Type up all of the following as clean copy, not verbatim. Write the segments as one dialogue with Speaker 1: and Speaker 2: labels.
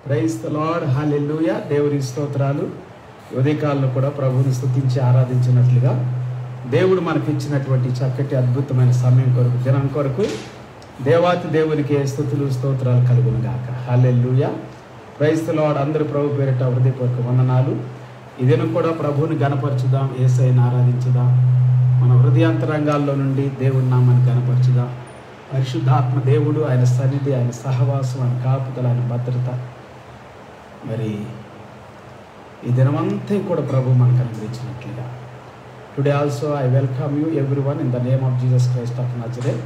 Speaker 1: Praise the Lord, హల్లెలూయా. దేవుని స్తోత్రాలు. ఉదయకాలంలో కూడా ప్రభువుని స్తుతించి ఆరాధించినట్లుగా దేవుడు మనకి ఇచ్చినటువంటి చక్కటి అద్భుతమైన సమయం కొరకు, దినం కొరకు దేవాతి దేవునికి స్తుతులు స్తోత్రాలు కలుగును గాక. హల్లెలూయా. Praise the Lord. అందరూ ప్రభు పేరిట హృదయపూర్వక వందనాలు. ఈ దినం కూడా ప్రభువుని గణపరచుదాం, యేసయ్యను ఆరాధించుదాం. మన హృదయాంతరంగాల్లో నుండి దేవుని నామాన్ని గణపరచుదాం. పరిశుద్ధాత్మ దేవుడు, ఆయన సన్నిధి, ఆయన సహవాసం, ఆయన కాపుదల, ఆయన భద్రత, మరి ఈ దినమంతా కూడా ప్రభు మనకు అనుగ్రహించినట్లుగా. Today also I welcome you everyone in the name of Jesus Christ of Nazareth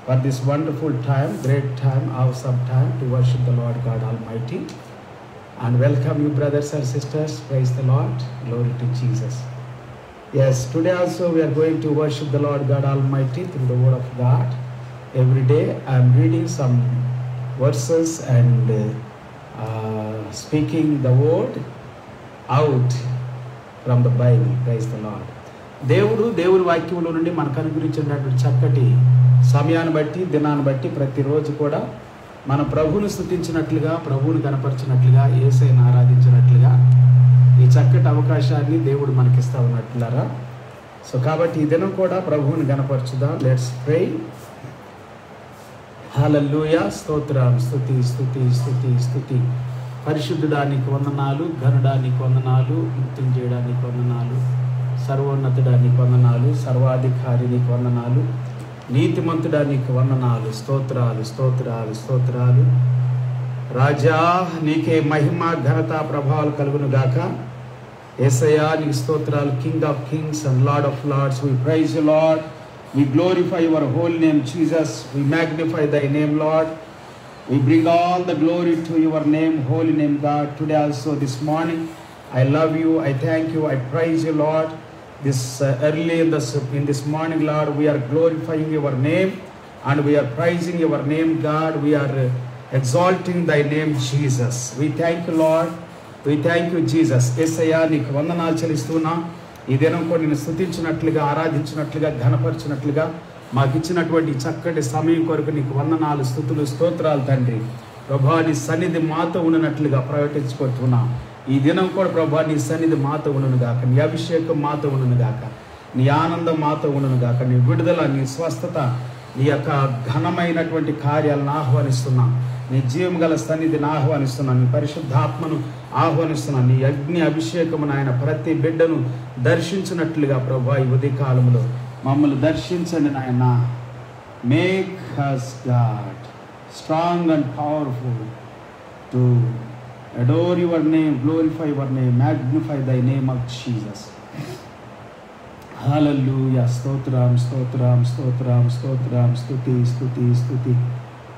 Speaker 1: for this wonderful time, great time, awesome time to worship the Lord God Almighty. And welcome you brothers and sisters. Praise the Lord. Glory to Jesus. Yes, today also we are going to worship the Lord God Almighty through the word of God. Every day I am reading some verses and speaking the word out from the Bible. Praise the Lord. దేవుని వాక్యంలో నుండి మనకు అనుగ్రహించినటువంటి చక్కటి సమయాన్ని బట్టి, దినాన్ని బట్టి ప్రతిరోజు కూడా మన ప్రభువుని స్తుతించినట్లుగా, ప్రభువుని కనపరిచినట్లుగా, యేసయ్యను ఆరాధించినట్లుగా ఈ చక్కటి అవకాశాన్ని దేవుడు మనకిస్తా ఉన్నట్లుగా. సో కాబట్టి ఈ దినం కూడా ప్రభువుని గణపరచుదాం. Let's pray. హల్లెలూయా. స్తోత్రం, స్తుతి స్తుతి స్తుతి స్తుతి. పరిశుద్ధుడానికి వందనాలు, ఘనుడానికి వందనాలు, మృత్యుంజయుడానికి వందనాలు, సర్వోన్నతుడానికి వందనాలు, సర్వాధికారికి వందనాలు, నీతిమంతుడానికి వందనాలు. స్తోత్రాలు స్తోత్రాలు స్తోత్రాలు. రాజా, నీకే మహిమ, ఘనత, ప్రభావాలు కలుగును గాక. యేసయ్యా, నీకు స్తోత్రాలు. King of kings and Lord of lords, we praise you Lord. We glorify your holy name Jesus. We magnify thy name Lord. We bring all the glory to your name, holy name God. Today also, this morning, I love you, I thank you, I praise you Lord. This early in this morning Lord, we are glorifying your name and we are praising your name God. We are exalting thy name Jesus. We thank you Lord. We thank you Jesus. యేసయ్యా, నీకు వందనాలు చెల్లిస్తున్నా. ఈ దినం కూడా నేను స్తుతించినట్లుగా, ఆరాధించినట్లుగా, ఘనపరిచినట్లుగా మాకు ఇచ్చినటువంటి చక్కటి సమయం కొరకు నీకు వందనాలు, స్తుతులు, స్తోత్రాలు తండ్రి. ప్రభా, నీ సన్నిధి మాతో ఉన్నట్లుగా ప్రకటించుకుంటున్నా. ఈ దినం కూడా ప్రభా, నీ సన్నిధి మాతో ఉండును గాక, నీ అభిషేకం మాతో ఉండును గాక, నీ ఆనందం మాతో ఉండును గాక, నీ విడుదల, నీ స్వస్థత, నీ యొక్క ఘనమైనటువంటి కార్యాలను ఆహ్వానిస్తున్నా. నీ జీవం గల సన్నిధిని ఆహ్వానిస్తున్నా. నీ పరిశుద్ధాత్మను ఆహ్వానిస్తున్నా. నీ అగ్ని అభిషేకమును ఆయన ప్రతి బిడ్డను దర్శించినట్లుగా ప్రభా, ఈ ఉదయకాలంలో మమ్మల్ని దర్శించండి నాయన. Make us God strong and powerful to adore your name, glorify your name, magnify thy name of Jesus. Hallelujah. స్తోత్రం స్తోత్రం స్తోత్రం స్తోత్రం. స్తుతి స్తుతి స్తుతి.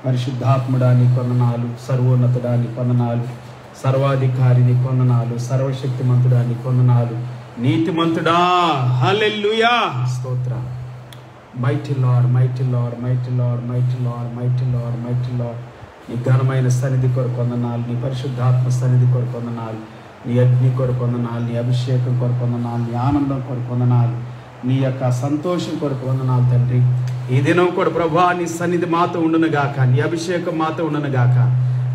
Speaker 1: పరిశుద్ధాత్ముడానికి వందనాలు, సర్వోన్నతుడానికి వందనాలు, సర్వాధికారిని వందనాలు, సర్వశక్తిమంతుడానికి వందనాలు, నీతిమంతుడా. హల్లెలూయా. స్తోత్రం. Mighty lord, mighty lord, mighty lord, mighty lord, mighty lord, mighty lord. నీ ఘనమైన సన్నిధి కొరకు వందనాలు, నీ పరిశుద్ధాత్మ సన్నిధి కొరకు వందనాలు, నీ అగ్ని కొరకు వందనాలు, నీ అభిషేకం కొరకు వందనాలు, నీ ఆనందం కొరకు వందనాలు, నీ యొక్క సంతోషం కొరకు వందనాలు తండ్రి. ఈ దినం కూడా ప్రభా, నీ సన్నిధి మాతో ఉండును గాక, నీ అభిషేకం మాతో ఉండును గాక.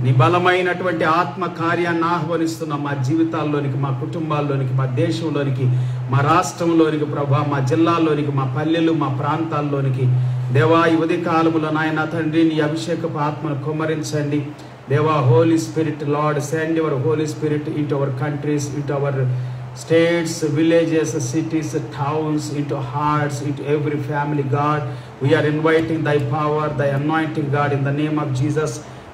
Speaker 1: నీ బలమైనటువంటి ఆత్మ కార్యాన్ని ఆహ్వానిస్తున్నాం మా జీవితాల్లోనికి, మా కుటుంబాల్లోనికి, మా దేశంలోనికి, మా రాష్ట్రంలోనికి ప్రభా, మా జిల్లాల్లోనికి, మా పల్లెలు, మా ప్రాంతాల్లోనికి. దేవా, ఈ ఉదయకాలములో నాయన తండ్రి, నీ అభిషేకపు ఆత్మను కుమ్మరించండి. దేవా, Holy Spirit Lord, send your Holy Spirit into our countries, into our states, villages, cities, towns, into hearts, into every family God. We are inviting thy power, thy anointing God, in the name of Jesus.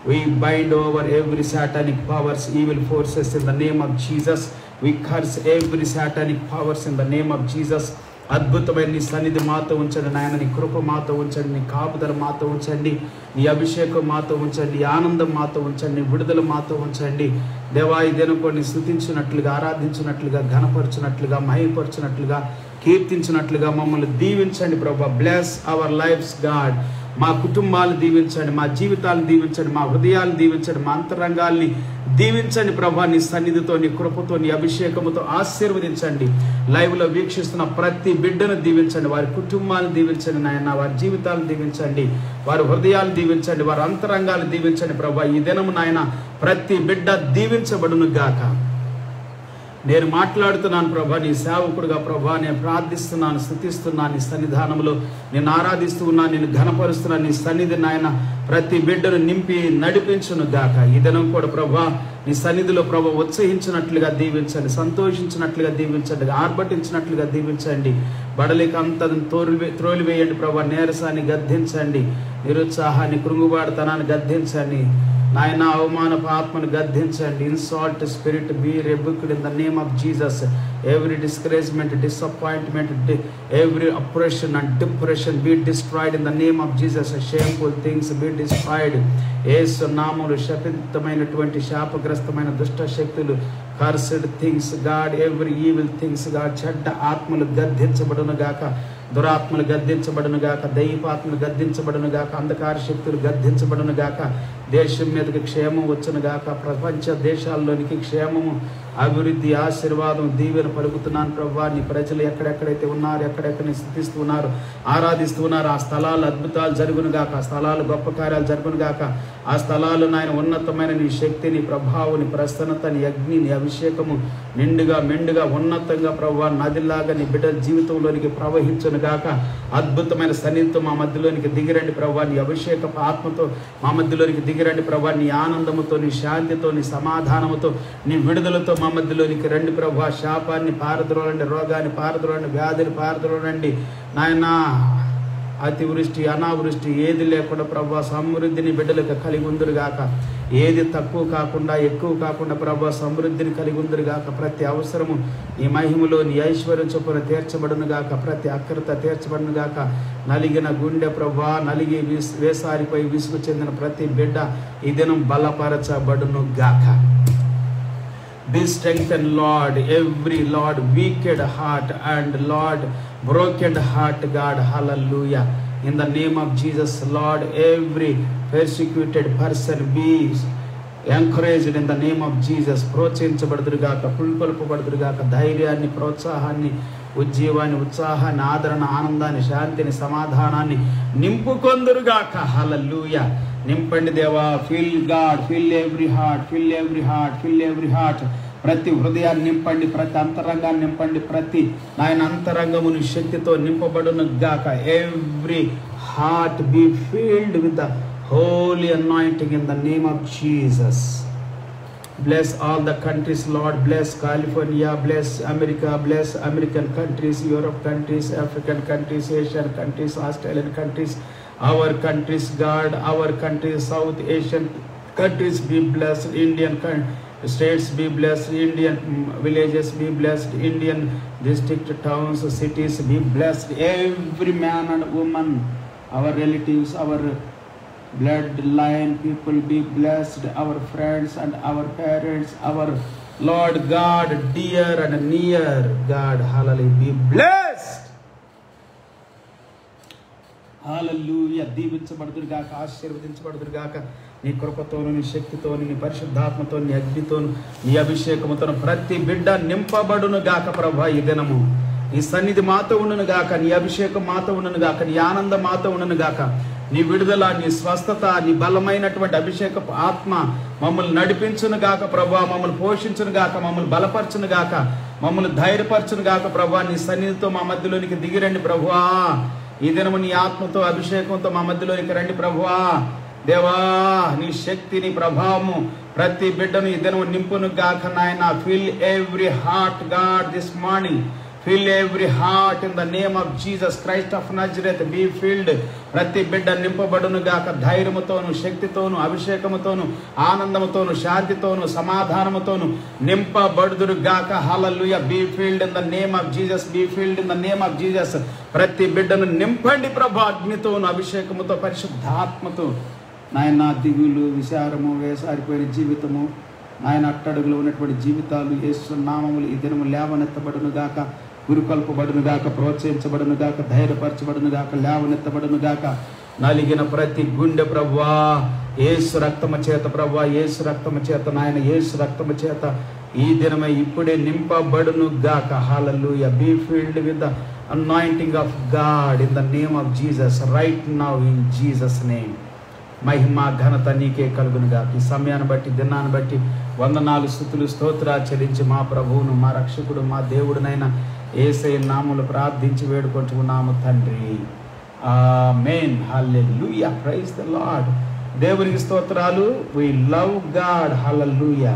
Speaker 1: We bind over every satanic powers, evil forces in the name of Jesus. We curse every satanic powers in the name of Jesus. అద్భుతమైన నీ సన్నిధి మాతో ఉంచండి నాయన. నీ కృప మాతో ఉంచండి, నీ కాపుదల మాతో ఉంచండి, నీ అభిషేకం మాతో ఉంచండి, ఆనందం మాతో ఉంచండి, విడుదల మాతో ఉంచండి. దేవా, ఈ దినం కూడా నీ స్తుతించినట్లుగా, ఆరాధించినట్లుగా, ఘనపరచినట్లుగా, మహిమపరచినట్లుగా, కీర్తించినట్లుగా మమ్మల్ని దీవించండి ప్రభా. Bless our lives God. మా కుటుంబాలను దీవించండి, మా జీవితాలను దీవించండి, మా హృదయాలను దీవించండి, మా అంతరంగాల్ని దీవించండి ప్రభా. నీ సన్నిధితో, నీ కృపతో, నీ అభిషేకముతో ఆశీర్వదించండి. లైవ్లో వీక్షిస్తున్న ప్రతి బిడ్డను దీవించండి, వారి కుటుంబాలను దీవించండి నాయన, వారి జీవితాలను దీవించండి, వారి హృదయాలు దీవించండి, వారి అంతరంగాలు దీవించండి ప్రభా. ఈ దినము నాయన ప్రతి బిడ్డ దీవించబడును గాక. నేను మాట్లాడుతున్నాను ప్రభా, నీ సేవకుడుగా ప్రభా. నేను ప్రార్థిస్తున్నాను, స్తుతిస్తున్నాను. నీ సన్నిధానంలో నేను ఆరాధిస్తూ ఉన్నాను, నేను ఘనపరుస్తున్నాను. నీ సన్నిధి నాయన ప్రతి బిడ్డను నింపి నడిపించును గాక. ఈ దినం కూడా ప్రభా నీ సన్నిధిలో ప్రభా ఉత్సహించినట్లుగా దీవించండి, సంతోషించినట్లుగా దీవించండి, ఆర్భటించినట్లుగా దీవించండి. బడలికి అంత త్రోలివేయండి ప్రభా. నీరసాన్ని గద్దించండి, నిరుత్సాహాన్ని, కృంగుబాటుతనాన్ని గద్దించండి నాయన. అవమానపు ఆత్మను గద్దించండి. Insult spirit be rebuked in the name of Jesus. Every discouragement, disappointment, every oppression and depression be destroyed in the name of Jesus. Shameful things be destroyed. యేసు నామములో శపితమైనటువంటి శాపగ్రస్తమైన దుష్ట శక్తులు, cursed things God, every evil things God, చెడ్డ ఆత్మలు గద్దించబడును గాక, దురాత్మలు గద్దించబడును గాక, దైవాత్మలు గద్దించబడును గాక, అంధకార శక్తులు గద్దించబడును గాక. దేశం మీదకి క్షేమం వచ్చును గాక. ప్రపంచ దేశాల్లోనికి క్షేమము, అభివృద్ధి, ఆశీర్వాదం, దీవెన పలుకుతున్నాను ప్రభా. నీ ప్రజలు ఎక్కడెక్కడైతే ఉన్నారు, ఎక్కడెక్కడ స్థితిస్తూ ఉన్నారు, ఆరాధిస్తూ ఉన్నారు, ఆ స్థలాలు అద్భుతాలు జరుగును గాక, ఆ స్థలాలు గొప్ప కార్యాలు జరుగును గాక. ఆ స్థలాలు నాయన ఉన్నతమైన నీ శక్తి, నీ ప్రభావం, నీ ప్రసన్నత, నీ అగ్ని, నీ అభిషేకము నిండుగా మెండుగా ఉన్నతంగా ప్రభా నదిలాగా నీ బిడ్డల జీవితంలోనికి ప్రవహించును గాక. అద్భుతమైన సన్నిధితో మా మధ్యలోనికి దిగిరండి ప్రభా. నీ అభిషేకపు ఆత్మతో మా మధ్యలోనికి దిగిరండి ప్రభా. నీ ఆనందముతో, నీ శాంతితో, నీ సమాధానముతో, నీ విడుదలతో మా మధ్యలోనికి రండి ప్రభా. శాపాన్ని పారద్రోలండి, రోగాన్ని పారద్రోలండి, వ్యాధిని పారద్రోలండి నాయన. అతివృష్టి, అనావృష్టి ఏది లేకుండా ప్రభా సమృద్ధిని బిడ్డలకు కలిగి ఉందరుగాక. ఏది తక్కువ కాకుండా ఎక్కువ కాకుండా ప్రభా సమృద్ధిని కలిగి ఉందరుగాక. ప్రతి అవసరము నీ మహిమలో, నీ ఐశ్వర్యం చొప్పున తీర్చబడును గాక. ప్రతి అక్రత తీర్చబడును గాక. నలిగిన గుండె ప్రభా, నలిగి వేసారిపై విసుగు చెందిన ప్రతి బిడ్డ ఈ దినం బలపరచబడును గాక. Be strengthened, Lord, every Lord wicked heart and Lord broken heart, God, hallelujah. In the name of Jesus, Lord, every persecuted person be encouraged in the name of Jesus. ప్రోత్సహించబడుదురుగాక, పుల్కొల్పబడుదురుగాక. ధైర్యాన్ని, ప్రోత్సాహాన్ని, ఉజ్జీవాన్ని, ఉత్సాహాన్ని, ఆదరణ, ఆనందాన్ని, శాంతిని, సమాధానాన్ని నింపుకొందురుగాక. హల్లెలూయా. నింపండి దేవా. Fill God, fill every heart, fill every heart, fill every heart. ప్రతి హృదయాన్ని నింపండి, ప్రతి అంతరంగాన్ని నింపండి. ప్రతి నాయన అంతరంగముని శక్తితో నింపబడును గాక. Every heart be filled with the holy anointing in the name of Jesus. Bless all the countries, Lord. Bless California, bless America, bless American countries, Europe countries, African countries, Asian countries, Australian countries, our countries, God, our countries, South Asian countries be blessed, Indian states be blessed, Indian villages be blessed, Indian district, towns, cities be blessed. Every man and woman, our relatives, our bloodline people be blessed, our friends and our parents, our Lord God, dear and near God, hallelujah, be blessed. హల్లెలూయా. దీవించబడుదురుగాక, ఆశీర్వదించబడుదురుగాక. నీ కృపతోను, నీ శక్తితోను, నీ పరిశుద్ధాత్మతో, నీ అగ్నితోను, నీ అభిషేకముతోను ప్రతి బిడ్డ నింపబడును గాక ప్రభా. ఈ దినము నీ సన్నిధి మాతో ఉండును గాక, నీ అభిషేకం మాతో ఉండును గాక, నీ ఆనందం మాతో ఉండును గాక. నీ విడుదల, నీ స్వస్థత, నీ బలమైనటువంటి అభిషేకపు ఆత్మ మమ్మల్ని నడిపించును గాక ప్రభా. మమ్మల్ని పోషించును గాక, మమ్మల్ని బలపరచును గాక, మమ్మల్ని ధైర్యపరచును గాక ప్రభా. నీ సన్నిధితో మా మధ్యలోనికి దిగిరండి ప్రభువా. ఈ దినము నీ ఆత్మతో, అభిషేకంతో మా మధ్యలోనికి రండి ప్రభువా. దేవా, నీ శక్తి, నీ ప్రభావము ప్రతి బిడ్డను ఈ దినము నింపును గాక నాయన. Fill every heart God this morning. Fill every heart in the name of Jesus Christ of Nazareth. Be filled. ప్రతి బిడ్డ నింపబడును గాక. ధైర్యముతోను, శక్తితోను, అభిషేకముతోను, ఆనందముతోను, శాంతితోను, సమాధానముతోను నింపబడుదురు గాక. హల్లెలూయా. Be filled in the name of Jesus. Be filled in the name of Jesus. ప్రతి బిడ్డను నింపండి ప్రభా అగ్నితోను, అభిషేకముతో, పరిశుద్ధాత్మతో. నాయన దిగులు, విచారము, వేసారిపోయిన జీవితము, నాయన అట్టడుగులో ఉన్నటువంటి జీవితాలు యేసు నామములు ఈ దినము లేవనెత్తబడును గాక. గురుకల్పబడును గాక, ప్రోత్సహించబడును గాక, ధైర్యపరచబడును గాక, లేవనెత్తబడును గాక. నలిగిన ప్రతి గుండె ప్రభువా యేసు రక్తము చేత ప్రభువా, యేసు రక్తము చేత నాయన, యేసు రక్తము చేత ఈ దినమే ఇప్పుడే నింపబడును గాక. Hallelujah. Be filled with the anointing of God in the name of Jesus right now in Jesus name. మహిమ ఘనత నీకే కలుగును గాక. ఈ సమయాన్ని బట్టి, దినాన్ని బట్టి వందనాలు, స్తుతులు, స్తోత్రాలు చెల్లించి మా ప్రభువును, మా రక్షకుడు, మా దేవుడినైనా యేసయ్య నామములో ప్రార్థించి వేడుకుంటున్నాము తండ్రి. Amen. Hallelujah. Praise the Lord. దేవునికి స్తోత్రాలు. We love God. Hallelujah.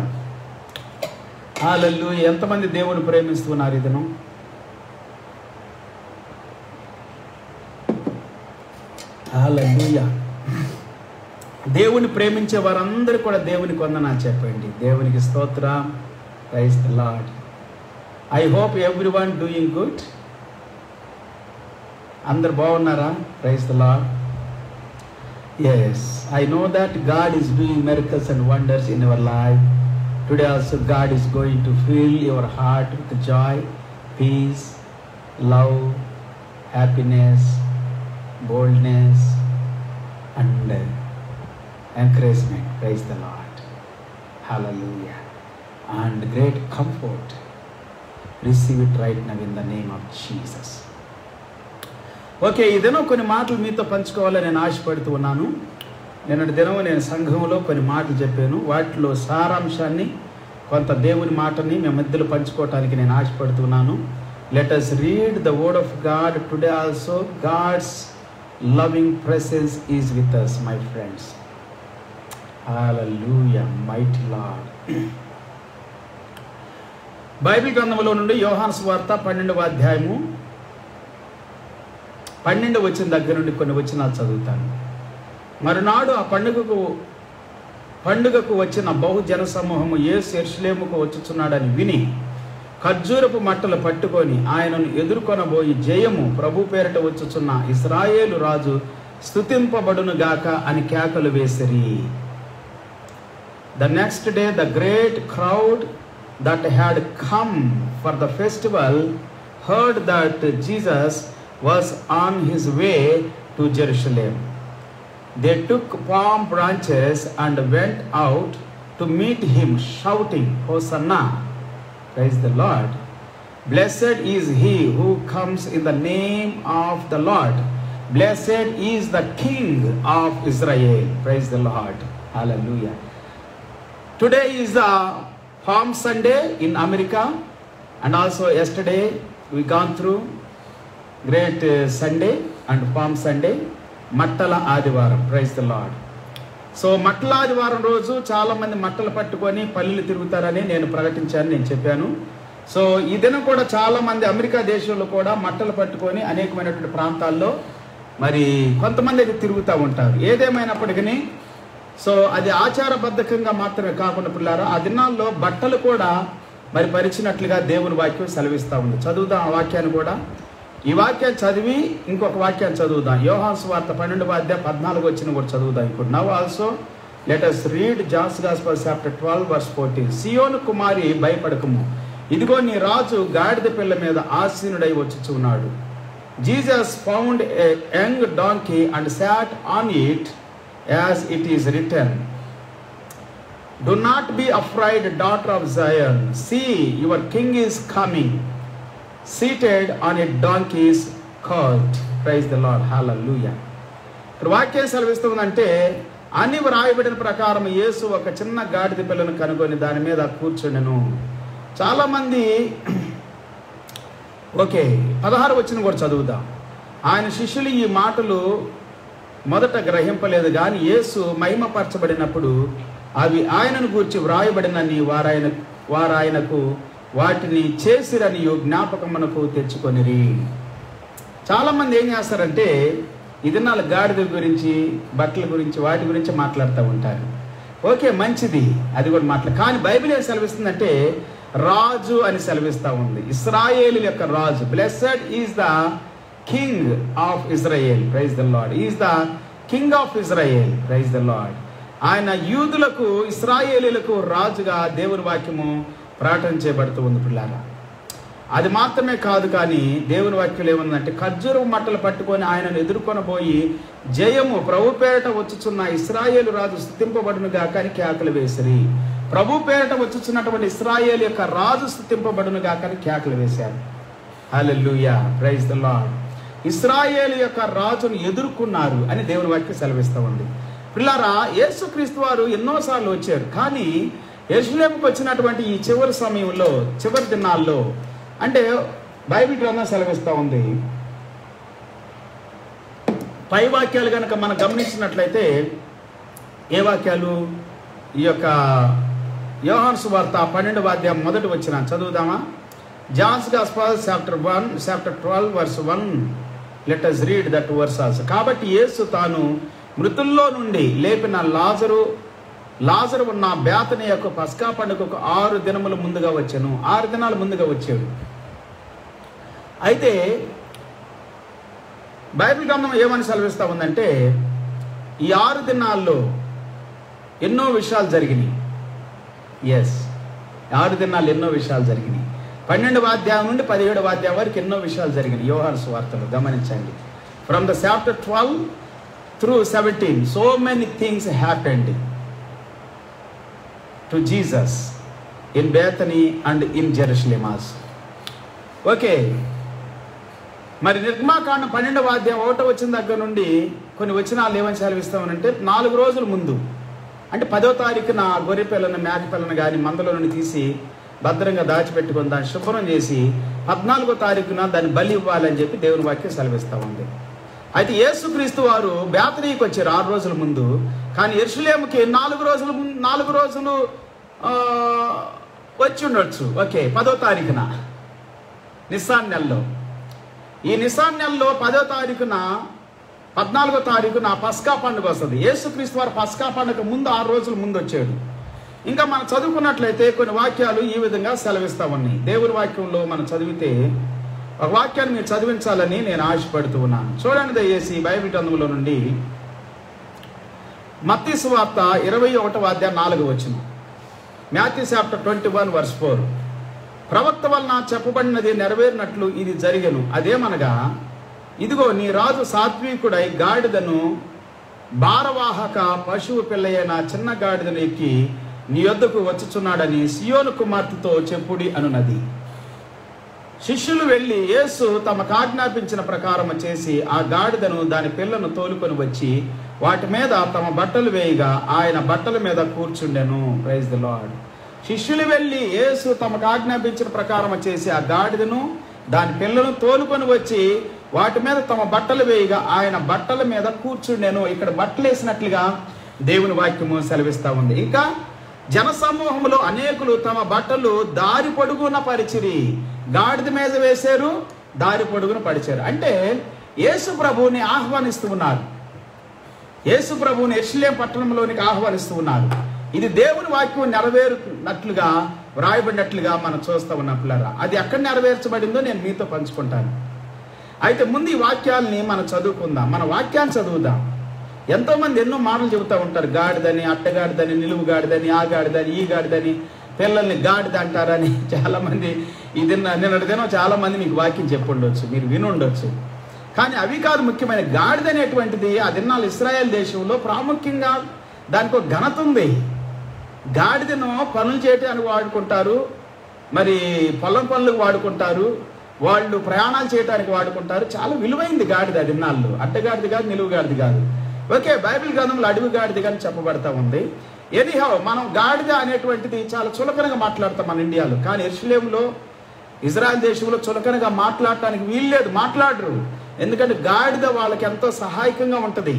Speaker 1: Hallelujah. ఎంతమంది దేవుని ప్రేమిస్తున్నారు ఈ దినం? హల్లెలూయా. దేవుని ప్రేమించే వారందరూ కూడా దేవునికి వందనాలు చెప్పండి. దేవునికి స్తోత్రం. Praise the Lord. I hope everyone doing good. అందరు బాగున్నారా? Praise the Lord. Yes, I know that God is doing miracles and wonders in your life. Today also God is going to fill your heart with joy, peace, love, happiness, boldness and encouragement. Praise the Lord. Hallelujah. And great comfort. Receive it right now in the name of Jesus. Okay, ఈ దినం కొన్ని మాటలు మీతో పంచుకోవాలని నేను ఆశపడుతూ ఉన్నాను. నిన్నటి దినం నేను సంఘంలో కొన్ని మాటలు చెప్పాను. వాటిలో సారాంశాన్ని, కొంత దేవుని మాటని మేము మధ్యలో పంచుకోవటానికి నేను ఆశపడుతున్నాను. Let us read the word of God today also. God's loving presence is with us, my friends. Hallelujah, mighty Lord. Bible గ్రంథంలో నుండి యోహాను సువార్త 12వ అధ్యాయము 12వ వచనం దగ్గర నుండి కొన్ని వచనాలు చదువుతాను. మరునాడు ఆ పండుగకు వచ్చిన బహుజన సమూహము యేసు యెరూషలేముకు వచ్చుచున్నాడని విని ఖర్జూరపు మట్టలు పట్టుకొని ఆయనను ఎదుర్కొనబోయి, జయము ప్రభు పేరిట వచ్చుచున్న ఇశ్రాయేలు రాజు స్తుతింపబడును గాక అని కేకలు వేసిరి. The next day the great crowd that had come for the festival heard that Jesus was on his way to Jerusalem. They took palm branches and went out to meet him, shouting, Hosanna! Praise the Lord. Blessed is he who comes in the name of the Lord. Blessed is the King of Israel. Praise the Lord. Hallelujah. Today is the Palm Sunday in America, and also yesterday we gone through Great Sunday and Palm Sunday, Mattala Adivaram. Praise the Lord. So మట్టల ఆదివారం రోజు చాలామంది మట్టలు పట్టుకొని పల్లెలు తిరుగుతారని నేను ప్రకటించాను, నేను చెప్పాను. సో ఈ దినం కూడా చాలామంది అమెరికా దేశంలో కూడా మట్టలు పట్టుకొని అనేకమైనటువంటి ప్రాంతాల్లో మరి కొంతమంది అయితే తిరుగుతూ ఉంటారు. ఏదేమైనప్పటికీ సో అది ఆచారబద్ధకంగా మాత్రమే కాకుండా పిల్లారా, ఆ దినాల్లో బట్టలు కూడా మరి పరిచినట్లుగా దేవుని వాక్యం సెలవిస్తూ ఉంది. చదువుదాం ఆ వాక్యాన్ని కూడా. ఈ వాక్యాన్ని చదివి ఇంకొక వాక్యాన్ని చదువుదాం. యోహాను సువార్త 12వ అధ్యాయం 14వ వచనం కూడా చదువుదాం ఇప్పుడు. Now also let us read John's Gospel chapter 12 verse 14. సియోను కుమారి భయపడకము, ఇదిగో నీ రాజు గాడిద పిల్ల మీద ఆసీనుడై వచ్చుచున్నాడు. Jesus found a young donkey and sat on it, as it is written, Do not be afraid, daughter of Zion. See, your king is coming, seated on a donkey's colt. Praise the Lord. Hallelujah. ఇక్కడ వాక్యం సెలవిస్తుందంటే అన్ని వ్రాయబడిన ప్రకారం యేసు ఒక చిన్న గాడిద పిల్లను కనుగొని దాని మీద కూర్చుండెను. చాలామంది ఓకే 16వ వచనం కూడా చదువుదాం. ఆయన శిష్యులు ఈ మాటలు మొదట గ్రహింపలేదు, కానీ యేసు మహిమపరచబడినప్పుడు అవి ఆయనను గూర్చి వ్రాయబడినని వారాయనకు వాటిని చేసిరని జ్ఞాపకమునకు తెచ్చుకొనిరి. చాలామంది ఏం చేస్తారంటే ఈ దినాల గాడిద గురించి, బట్టల గురించి, వాటి గురించి మాట్లాడుతూ ఉంటారు. ఓకే, మంచిది, అది కూడా కానీ బైబిల్ ఏం సెలవిస్తుందంటే రాజు అని సెలవిస్తూ ఉంది. ఇశ్రాయేలు యొక్క రాజు. Blessed is the King of Israel. Praise the Lord. Is the King of Israel. Praise the Lord. ఆయన యూదులకు, ఇశ్రాయేలీలకు రాజుగా దేవుని వాక్యము ప్రకటన చేయబడుతూ ఉంది పిల్లారా. అది మాత్రమే కాదు, కానీ దేవుని వాక్యం ఏముందంటే ఖర్జూరం మట్టలు పట్టుకొని ఆయనను ఎదుర్కొని పోయి జయము ప్రభు పేరట వచ్చుచున్న ఇశ్రాయేలు రాజు స్తుతింపబడును గాక అని కేకలు వేసిరి. ప్రభు పేరట వచ్చుచున్నటువంటి ఇశ్రాయేలు యొక్క రాజు స్తుతింపబడును గాక అని కేకలు వేశారు. హల్లెలూయా, ప్రైజ్ ది లార్డ్. ఇశ్రాయేలు యొక్క రాజును ఎదుర్కొన్నారు అని దేవుని వాక్యం సెలవిస్తూ ఉంది. పిల్లారా, యేసుక్రీస్తు వారు ఎన్నోసార్లు వచ్చారు, కానీ యెరూషలేముకు వచ్చినటువంటి ఈ చివరి సమయంలో, చివరి దినాల్లో, అంటే బైబిల్ గ్రంథం సెలవిస్తూ ఉంది. పై వాక్యాలు కనుక మనం గమనించినట్లయితే ఏ వాక్యాలు? ఈ యొక్క యోహాను సువార్త 12వ అధ్యాయం మొదటి వచనం చదువుదామా? John's gospel chapter 12 verse 1. Let us read that verse also. కాబట్టి యేసు తాను మృతుల్లో నుండి లేపిన లాజరు ఉన్న బేతనీ యొక్క పస్కా పండుగకు 6 దినముల ముందుగా వచ్చాను. 6 దినాల ముందుగా వచ్చాడు. అయితే బైబిల్ గ్రంథం ఏమని సెలవిస్తూ ఉందంటే ఈ 6 దినాల్లో ఎన్నో విషయాలు జరిగినాయి. 6 దినాలు ఎన్నో విషయాలు జరిగినాయి. 12వ అధ్యాయం నుండి 17వ అధ్యాయం వరకు ఎన్నో విషయాలు జరిగినాయి యోహాను సువార్తలో. గమనించండి. From the chapter 12 through 17 so many things happened to Jesus in Bethany and in Jerusalem also. Okay, మరి నిర్గమాకాండం 12వ అధ్యాయం 1వ వచనం దగ్గర నుండి కొన్ని వచనాలు ఏమని సెలవిస్తామనంటే 4 రోజుల ముందు, అంటే 10వ తారీఖున గొర్రె పిల్లను మేక పిల్లను కానీ మందలో నుండి తీసి భద్రంగా దాచిపెట్టుకొని దాన్ని శుభ్రం చేసి 14వ తారీఖున దాన్ని బలి ఇవ్వాలని చెప్పి దేవుని వాక్యం సెలవిస్తూ ఉంది. అయితే యేసుక్రీస్తు వారు బేతనీకి వచ్చారు 6 రోజుల ముందు, కానీ యెరూషలేముకి 4 రోజులు వచ్చి ఉండొచ్చు. ఓకే, 10వ తారీఖున నిస్సాన్ నెలలో, ఈ నిస్సాన్ నెలలో 10వ తారీఖున 14వ తారీఖున పస్కా పండుగ వస్తుంది. యేసుక్రీస్తు వారు పస్కా పండుగ ముందు 6 రోజుల ముందు వచ్చాడు. ఇంకా మనం చదువుకున్నట్లయితే కొన్ని వాక్యాలు ఈ విధంగా సెలవిస్తా ఉన్నాయి. దేవుని వాక్యంలో మనం చదివితే ఒక వాక్యాన్ని మీరు చదివించాలని నేను ఆశపడుతూ ఉన్నాను. చూడండి దయచేసి బైబిల్ గ్రంథంలో నుండి మత్తయి సువార్త 21వ అధ్యాయం 4వ వచనం. Matthew chapter 21 verse 4. ప్రవక్త వలన చెప్పబడినది నెరవేరినట్లు ఇది జరిగెను. అదేమనగా, ఇదిగో నీ రాజు సాత్వికుడై గాడిదను భారవాహక పశువు పిల్లయైన చిన్న గాడిదను ఎక్కి నీ యొద్దకు వచ్చుచున్నాడని సియోను కుమార్తెతో చెప్పుడి అనున్నది. శిష్యులు వెళ్ళి యేసు తమకు ఆజ్ఞాపించిన ప్రకారం చేసి ఆ గాడిదను దాని పిల్లను తోలుకొని వచ్చి వాటి మీద తమ బట్టలు వేయగా ఆయన బట్టల మీద కూర్చుండెను. Praise the lord. శిష్యులు వెళ్ళి యేసు తమకు ఆజ్ఞాపించిన ప్రకారం చేసి ఆ గాడిదను దాని పిల్లను తోలుకొని వచ్చి వాటి మీద తమ బట్టలు వేయగా ఆయన బట్టల మీద కూర్చుండెను. ఇక్కడ బట్టలు వేసినట్లుగా దేవుని వాక్యము సెలవిస్తూ ఉంది. ఇంకా జనసమూహంలో అనేకులు తమ బట్టలు దారి పొడుగున పరిచిరి. గాడిద మీద వేశారు, దారి పొడుగున పరిచారు. అంటే యేసు ప్రభువుని ఆహ్వానిస్తూ ఉన్నారు. యేసు ప్రభువుని యెరూషలేము పట్టణంలోనికి ఆహ్వానిస్తూ ఉన్నారు. ఇది దేవుని వాక్యం నెరవేరునట్లుగా వ్రాయబడినట్లుగా మనం చూస్తూ ఉన్నాం పిల్లరా. అది ఎక్కడ నెరవేర్చబడిందో నేను మీతో పంచుకుంటాను. అయితే ముందు ఈ వాక్యాలని మనం చదువుకుందాం. మన వాక్యాన్ని చదువుదాం. ఎంతోమంది ఎన్నో మాటలు చెబుతూ ఉంటారు. గాడిదని, అట్టగాడిదని, నిలువు గాడిదని, ఆ గాడిదని, ఈ గాడిదని, పిల్లల్ని గాడిద అంటారని చాలామంది నిన్నటి దినం చాలామంది మీకు వాక్యం చెప్పుండొచ్చు, మీరు వినుండొచ్చు. కానీ అవి కాదు ముఖ్యమైన. గాడిద అనేటువంటిది ఆ దినాలు ఇశ్రాయేల్ దేశంలో ప్రాముఖ్యంగా దానికి ఒక ఘనత ఉంది. గాడిదను పనులు చేయడానికి వాడుకుంటారు, మరి పొలం పనులకు వాడుకుంటారు, వాళ్ళు ప్రయాణాలు చేయడానికి వాడుకుంటారు. చాలా విలువైంది గాడిద ఆ దినాల్లో. అట్టగాడిది కాదు, నిలువు గాడిది కాదు. ఓకే, బైబిల్ గ్రంథంలో అడవి గాడిద కానీ చెప్పబడతా ఉంది. ఎనీహౌ మనం గాడిద అనేటువంటిది చాలా చులకనగా మాట్లాడతాం మన ఇండియాలో. కానీ యెరూషలేములో, ఇజ్రాయెల్ దేశంలో చులకనగా మాట్లాడటానికి వీల్లేదు, మాట్లాడరు. ఎందుకంటే గాడిద వాళ్ళకి ఎంతో సహాయకంగా ఉంటుంది.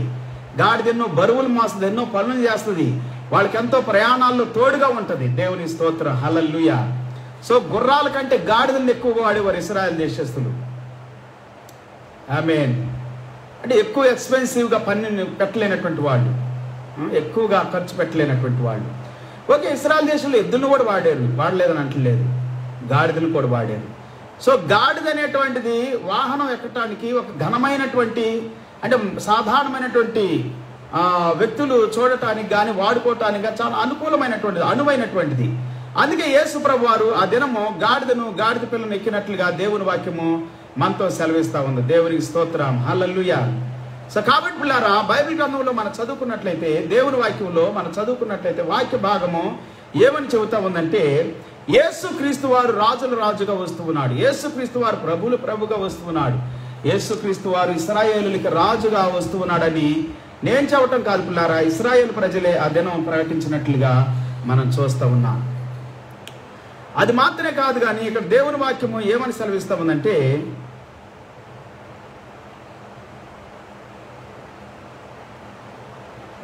Speaker 1: గాడిద ఎన్నో బరువులు మోస్తుంది, ఎన్నో పనులు చేస్తుంది, వాళ్ళకి ఎంతో ప్రయాణాల్లో తోడుగా ఉంటుంది. దేవుని స్తోత్రం, హల్లెలూయా. సో గుర్రాల కంటే గాడిదలను ఎక్కువగా వాడేవారు ఇశ్రాయేల్ దేశస్తులు. ఆమేన్. అంటే ఎక్కువ ఎక్స్పెన్సివ్గా పని పెట్టలేనటువంటి వాళ్ళు, ఎక్కువగా ఖర్చు పెట్టలేనటువంటి వాళ్ళు. ఓకే, ఇశ్రాయేల్ దేశంలో ఎద్దులను కూడా వాడలేదని అంటలేదు, గాడిదలు కూడా వాడారు. సో గాడిద అనేటువంటిది వాహనం ఎక్కటానికి ఒక ఘనమైనటువంటి, అంటే సాధారణమైనటువంటి వ్యక్తులు చూడటానికి కానీ వాడుకోవటానికి కానీ చాలా అనుకూలమైనటువంటిది, అనువైనటువంటిది. అందుకే యేసు ప్రభు వారు ఆ దినము గాడిద పిల్లను ఎక్కినట్లుగా దేవుని వాక్యము మనతో సెలవిస్తూ ఉంది. దేవునికి స్తోత్రం, హల్లెలూయా. సో కాబట్టి పిల్లారా, బైబిల్ గ్రంథంలో మనం చదువుకున్నట్లయితే, దేవుని వాక్యంలో మనం చదువుకున్నట్లయితే వాక్య భాగము ఏమని చెబుతా ఉందంటే, యేసుక్రీస్తు వారు రాజుల రాజుగా వస్తున్నాడు, యేసుక్రీస్తు వారు ప్రభువులు ప్రభుగా వస్తున్నాడు, యేసుక్రీస్తు వారు ఇశ్రాయేలులకి రాజుగా వస్తున్నాడని నేను చెప్పటం కాదు పిల్లారా, ఇశ్రాయేలు ప్రజలే ఆ దినం ప్రకటించినట్లుగా మనం చూస్తూ ఉన్నాం. అది మాత్రమే కాదు కానీ ఇక్కడ దేవుని వాక్యము ఏమని సెలవిస్తా ఉందంటే,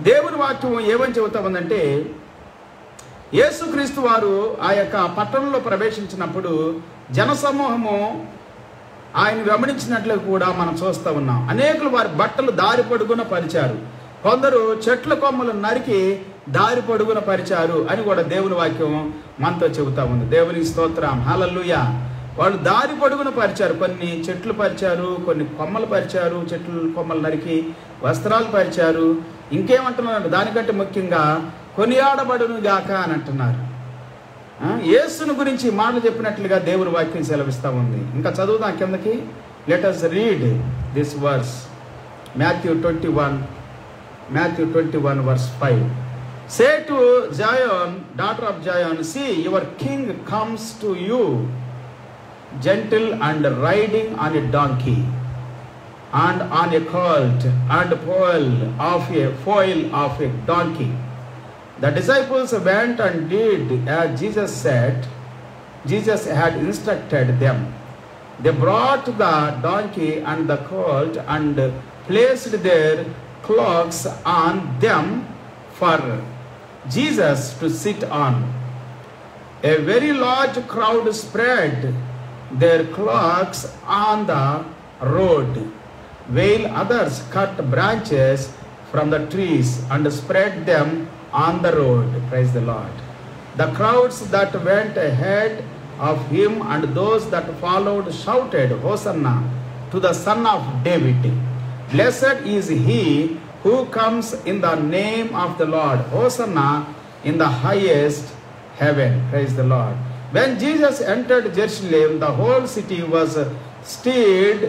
Speaker 1: దేవుని వాక్యము ఏమని చెబుతా ఉందంటే, యేసుక్రీస్తు వారు ఆ యొక్క పట్టణంలో ప్రవేశించినప్పుడు జనసమూహము ఆయన వెంబడించినట్లు కూడా మనం చూస్తూ ఉన్నాం. అనేకులు వారి బట్టలు దారి పొడుగున పరిచారు, కొందరు చెట్ల కొమ్మలు నరికి దారి పొడుగున పరిచారు అని కూడా దేవుని వాక్యం మనతో చెబుతా ఉంది. దేవునికి స్తోత్రం, హల్లెలూయా. వాళ్ళు దారి పొడుగున పరిచారు, కొన్ని చెట్లు పరిచారు, కొన్ని కొమ్మలు పరిచారు, చెట్లు కొమ్మలు నరికి వస్త్రాలు పరిచారు. ఇంకేమంటున్నారు, దానికంటే ముఖ్యంగా కొనియాడబడును గాక అని అంటున్నారు. యేసును గురించి మాటలు చెప్పినట్లుగా దేవుని వాక్యం సెలవిస్తూ ఉంది. ఇంకా చదువుదాం కిందకి. Let us read this verse. Matthew 21 verse 5. Say to Zion, daughter of Zion, see your king comes to you, gentle and riding on a donkey, and on a colt, and foal of a donkey. The disciples went and did as Jesus said. Jesus had instructed them. They brought the donkey and the colt and placed their cloaks on them for Jesus to sit on. A very large crowd spread their cloaks on the road, while others cut branches from the trees and spread them on the road. Praise the Lord. The crowds that went ahead of him and those that followed shouted, Hosanna to the Son of David. Blessed is he who comes in the name of the Lord. Hosanna in the highest heaven. Praise the Lord. When Jesus entered Jerusalem, the whole city was stirred